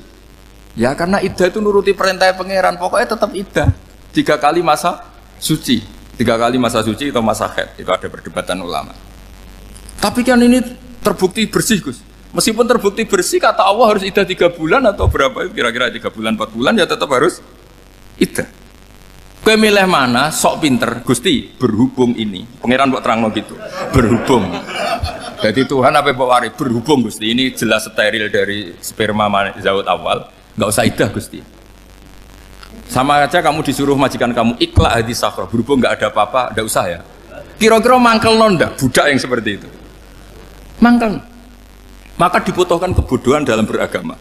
Ya karena iddah itu nuruti perintah pangeran, pokoknya tetap iddah 3 kali masa suci, 3 kali masa suci atau masa haid, itu ada perdebatan ulama. Tapi kan ini terbukti bersih Gus. Meskipun terbukti bersih kata Allah harus iddah 3 bulan atau berapa? Kira-kira 3 bulan 4 bulan ya tetap harus iddah. Kowe milih mana? Sok pinter Gusti, berhubung ini. Pangeran buat terang gitu. Berhubung. Jadi Tuhan apa bawa waris berhubung Gusti ini jelas steril dari sperma zaud awal. Nggak usah iddah Gusti. Sama aja kamu disuruh majikan kamu ikhla hadis sakhra, berhubung nggak ada apa-apa, nggak usah ya. Kira-kira mangkel nonda budak yang seperti itu. Mangkel. Maka dibutuhkan kebodohan dalam beragama.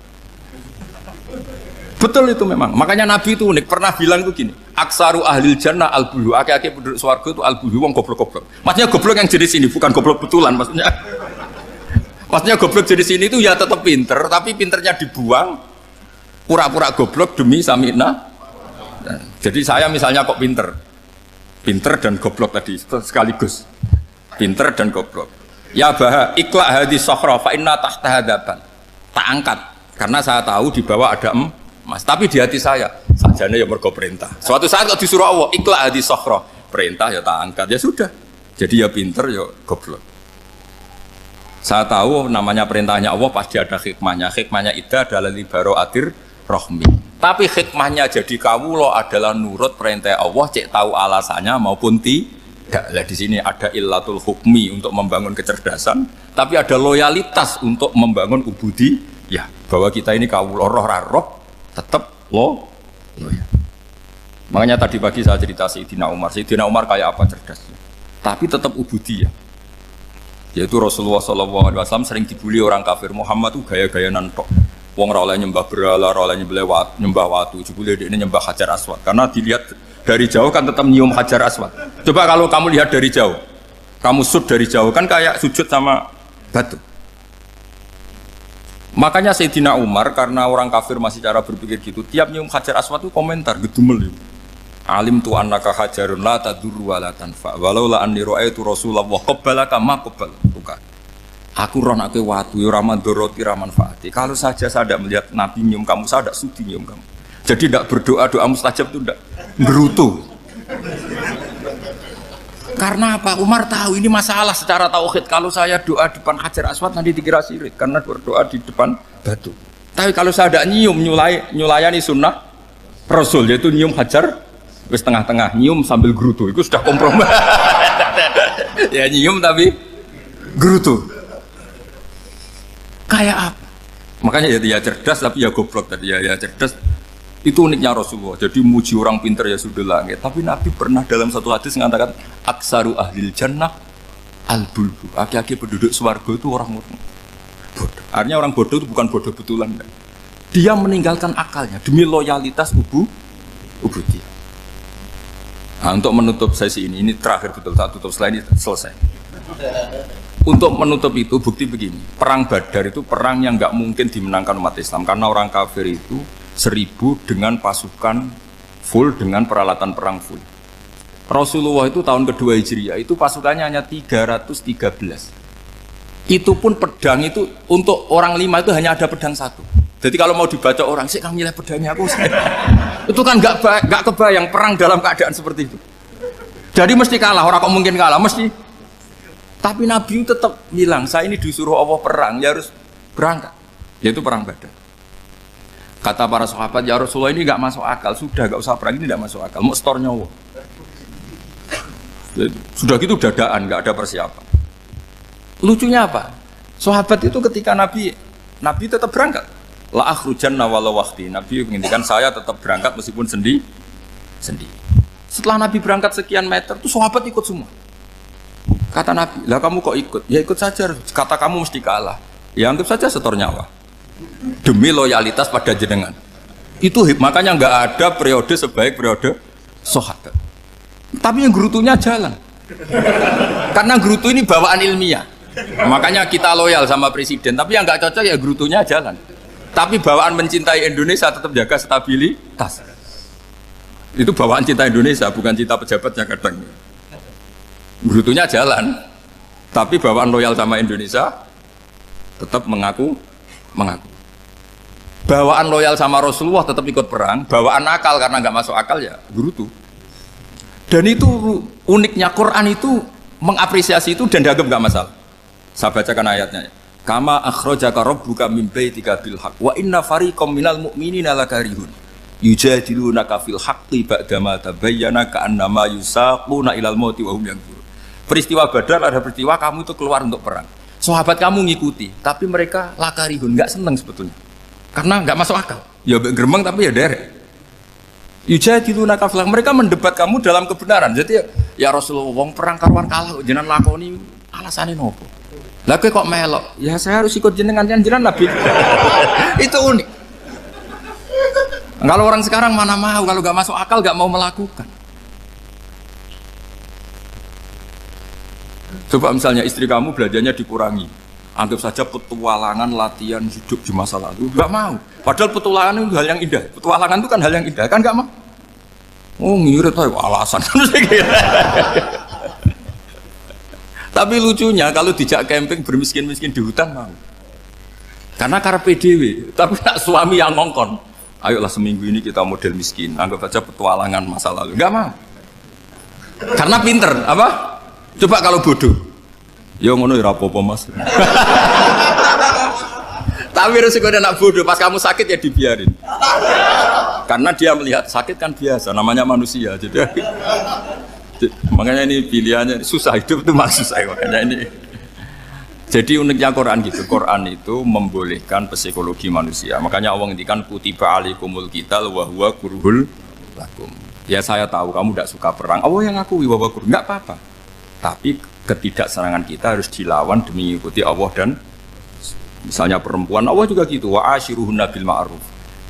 Betul itu memang. Makanya Nabi itu unik, pernah bilang itu gini, aksaru ahlil jannah al-bulu, aki-aki penduduk swarga itu al-bulu, wong goblok-goblok. Maksudnya goblok yang jenis ini, bukan goblok betulan maksudnya. Maksudnya goblok jenis ini itu ya tetap pinter, tapi pinternya dibuang. Pura-pura goblok demi samina. Jadi saya misalnya kok pinter dan goblok tadi sekaligus. Pinter dan goblok. Ya bah, ikhla hadis sakhra fa inna tahta hadaban. Tak angkat karena saya tahu di bawah ada emas. Tapi di hati saya sajane ya mergo perintah. Suatu saat kok disuruh Allah ikhla hadis sakhra, perintah ya tak angkat. Ya sudah. Jadi ya pinter ya goblok. Saya tahu namanya perintahnya Allah pasti ada hikmahnya. Hikmahnya iddah adalah li baro'atir rohmi. Tapi hikmahnya jadi kawula adalah nurut perintah Allah, cek tahu alasannya maupun tidak. Lah di sini ada illatul hukmi untuk membangun kecerdasan, tapi ada loyalitas untuk membangun ubudi. Ya, bahwa kita ini kawula roh tetap loyal. Makanya tadi pagi saya cerita Sayyidina Umar. Sayyidina Umar kayak apa cerdasnya? Tapi tetap ubudi ya. Yaitu Rasulullah SAW sering dibully orang kafir. Muhammad tuh gaya-gaya nantok. Wong ora oleh nyembah berhala, ora oleh nyembah watu, jebule ini nyembah Hajar Aswad. Karena dilihat dari jauh kan tetap nyium Hajar Aswad. Coba kalau kamu lihat dari jauh, kamu sujud dari jauh kan kayak sujud sama batu. Makanya Sayyidina Umar karena orang kafir masih cara berpikir gitu, tiap nyium Hajar Aswad itu komentar gedumel itu. Alim tu annaka hajarun la tadurru wa la tanfa. Walau la anni ra'aitu Rasulullah qabbalaka ma qabbaltuka. Aku roh nak watu, raman doroti, raman faati. Kalau saja saya tidak melihat Nabi nyium kamu, saya tidak sudi nyium kamu. Jadi tidak berdoa, doa mustajab itu tidak berutuh. Karena apa? Umar tahu ini masalah secara tauhid. Kalau saya doa depan Hajar Aswad nanti dikira syirik karena berdoa di depan batu. Tapi kalau saya tidak nyium, nyulayani sunnah Rasul, yaitu nyium Hajar, wis tengah-tengah nyium sambil gerutu, itu sudah kompromi. Ya nyium tapi gerutu. Kayak apa? Makanya ya cerdas tapi ya goblok tadi ya cerdas. Itu uniknya Rasulullah. Jadi muji orang pintar ya sudah langit. Tapi Nabi pernah dalam satu hadis mengatakan aksaru ahlil jannah al-bulbu. Aki-aki penduduk swarga itu orang bodoh. Artinya orang bodoh itu bukan bodoh betulan. Dia meninggalkan akalnya demi loyalitas ubudiyah. Nah, untuk menutup sesi ini terakhir betul, tak tutup slide ini selesai. Untuk menutup itu bukti begini, perang Badar itu perang yang nggak mungkin dimenangkan umat Islam karena orang kafir itu 1000 dengan pasukan full dengan peralatan perang full. Rasulullah itu tahun kedua Hijriah itu pasukannya hanya 313. Itu pun pedang itu untuk orang 5 itu hanya ada pedang 1. Jadi kalau mau dibaca orang sih kamu nilai pedangnya aku. Itu kan nggak kebayang perang dalam keadaan seperti itu. Jadi mesti kalah, orang kok mungkin kalah mesti. Tapi Nabi tetap bilang, saya ini disuruh Allah perang, ya harus berangkat. Yaitu perang Badar. Kata para sahabat, ya Rasulullah ini nggak masuk akal, sudah nggak usah perang, ini nggak masuk akal, mau store nyawa. Sudah gitu dadaan, nggak ada persiapan. Lucunya apa? Sahabat itu ketika Nabi tetap berangkat. La akhrujanna walau waqti. Nabi menginginkan saya tetap berangkat meskipun sendi. Setelah Nabi berangkat sekian meter, tuh sahabat ikut semua. Kata Nabi, lah kamu kok ikut? Ya ikut saja. Kata kamu mesti kalah. Ya anggap saja setor nyawa. Demi loyalitas pada jenengan. Itu makanya nggak ada periode sebaik periode sahabat. Tapi yang gerutunya jalan. Karena gerutu ini bawaan ilmiah. Makanya kita loyal sama presiden. Tapi yang nggak cocok ya gerutunya jalan. Tapi bawaan mencintai Indonesia tetap jaga stabilitas. Itu bawaan cinta Indonesia, bukan cinta pejabatnya kadang. Gerutunya jalan. Tapi bawaan loyal sama Indonesia tetap mengaku. Bawaan loyal sama Rasulullah tetap ikut perang. Bawaan akal karena nggak masuk akal ya gerutu. Dan itu uniknya Quran itu mengapresiasi itu dan dianggap nggak masalah. Saya bacakan ayatnya. Kama akhrajaka rabbuka min baitika bil haqq wa inna fariqam minal mu'minina lakarihun yujadilunaka fil haqqi ba'dama tabayyana ka'annama yusaquna ilal mauti wa hum yanzurun. Peristiwa Badar ada peristiwa kamu itu keluar untuk perang. Sahabat kamu ngikuti, tapi mereka lakarihun, enggak senang sebetulnya. Karena enggak masuk akal. Ya geremeng tapi ya derek. Yujadilunaka fil haqq, mereka mendebat kamu dalam kebenaran. Jadi ya Rasulullah wong perang karuan kalah jenengan lakoni alasane nopo? Lah kok melok? Ya saya harus ikut jenengan Nabi. Itu unik. Kalau orang sekarang mana mau, kalau nggak masuk akal nggak mau melakukan. Coba misalnya istri kamu belanjanya dikurangi, anggap saja petualangan latihan hidup di masa lalu, nggak mau. Padahal petualangan itu hal yang indah. Petualangan itu kan hal yang indah, kan nggak mau? Oh ngirit aja alasan. Tapi lucunya kalau dijak camping bermiskin-miskin di hutan mau. Karena karpe dhewe, tapi nak suami yang ngongkon. Ayolah seminggu ini kita model miskin, anggap saja petualangan masa lalu. Enggak mau. Karena pinter, apa? Coba kalau bodoh. Ya ngono ya apa-apa Mas. Tapi resiko nak bodoh, pas kamu sakit ya dibiarin. Karena dia melihat sakit kan biasa, namanya manusia. Jadi makanya ini pilihannya susah, hidup itu maksud saya makanya ini. Jadi uniknya Quran gitu. Quran itu membolehkan psikologi manusia. Makanya Allah ngendikan kutiba alaikumul qital wa huwa kurhul lakum. Ya saya tahu kamu tidak suka perang. Allah yang ngakui bahwa kurhul enggak apa-apa. Tapi ketidaksenangan kita harus dilawan demi mengikuti Allah dan misalnya perempuan Allah juga gitu. Wa ashiruhunna bil ma'ruf.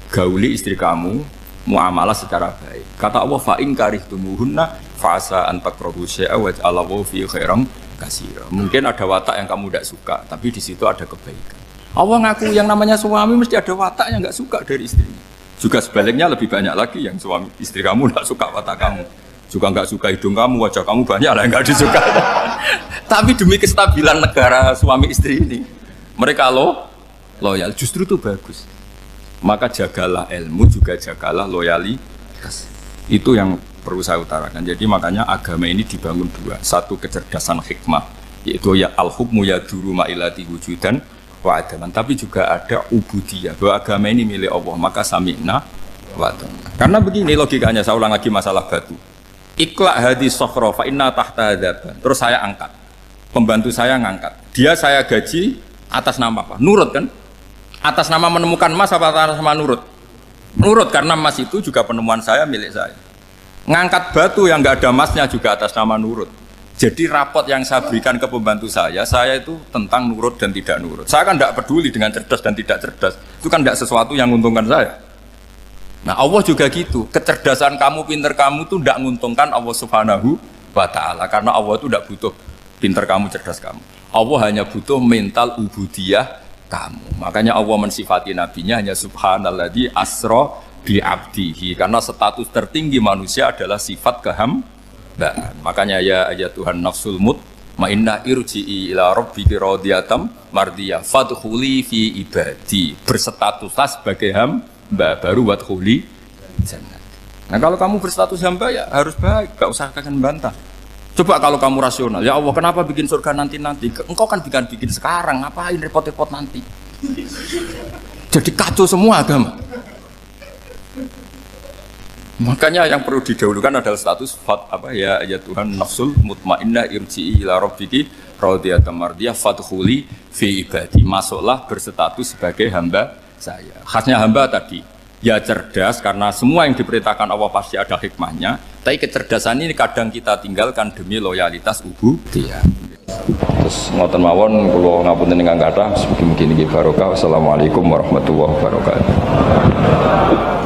Gauli istri kamu muamalah secara baik. Kata Allah fa in karihtumuhunna fasa antakrahu syai'a wa ja'alallahu fi khairan katsira. Mungkin ada watak yang kamu tidak suka, tapi di situ ada kebaikan. Allah ngaku yang namanya suami mesti ada watak yang nggak suka dari istrinya. Juga sebaliknya lebih banyak lagi yang suami istri kamu nggak suka watak kamu. Juga nggak suka hidung kamu, wajah kamu banyak lah yang nggak disuka. Tapi demi kestabilan negara suami istri ini, mereka loyal. Justru itu bagus. Maka jagalah ilmu, juga jagalah loyalitas. Itu yang perlu saya utarakan. Jadi makanya agama ini dibangun dua. Satu kecerdasan hikmah, yaitu ya al-hukmu yaduru ma'ilati wujudan wa adaman. Tapi juga ada ubudiyah, bahwa agama ini milik Allah. Maka sami'na wa ata'na. Karena begini logikanya, saya ulang lagi masalah batu. Iqla hadis sokhra fa inna tahta hadaban. Terus saya angkat. Pembantu saya ngangkat. Dia saya gaji atas nama apa? Nurut kan? Atas nama menemukan emas apa atas nama nurut? Nurut, karena emas itu juga penemuan saya, milik saya. Ngangkat batu yang nggak ada emasnya juga atas nama nurut. Jadi rapot yang saya berikan ke pembantu saya itu tentang nurut dan tidak nurut. Saya kan tidak peduli dengan cerdas dan tidak cerdas. Itu kan tidak sesuatu yang menguntungkan saya. Nah Allah juga gitu. Kecerdasan kamu, pinter kamu itu tidak menguntungkan Allah Subhanahu wa Ta'ala. Karena Allah itu tidak butuh pinter kamu, cerdas kamu. Allah hanya butuh mental ubudiyah kamu. Makanya Allah mensifati nabinya hanya subhanalladzi asra bi abdihi, karena status tertinggi manusia adalah sifat kehambaan. Makanya ya Tuhan nafsul mutmainnah irji'i ila rabbiki radiyatan mardiyah fadkhuli fi ibadi. Berstatuslah sebagai hamba baru wadkhuli jannah. Nah kalau kamu berstatus hamba ya harus baik, gak usah akan bantah. Coba kalau kamu rasional, ya Allah kenapa bikin surga nanti-nanti? Engkau kan bikin sekarang, ngapain repot-repot nanti? Jadi kacau semua agama. Makanya yang perlu didahulukan adalah status apa ya Tuhan nafsul mutmainnah irji'i ila rabbiki radiyatan mardiyah fadkhuli fi ibadi. Masuklah berstatus sebagai hamba saya. Khasnya hamba tadi ya cerdas karena semua yang diperintahkan Allah pasti ada hikmahnya. Tapi kecerdasan ini kadang kita tinggalkan demi loyalitas ubudiyah. Terus ngoten mawon kula ngapunten ingkang kathah mugi-mugi niki barokah. Wassalamualaikum warahmatullahi wabarakatuh.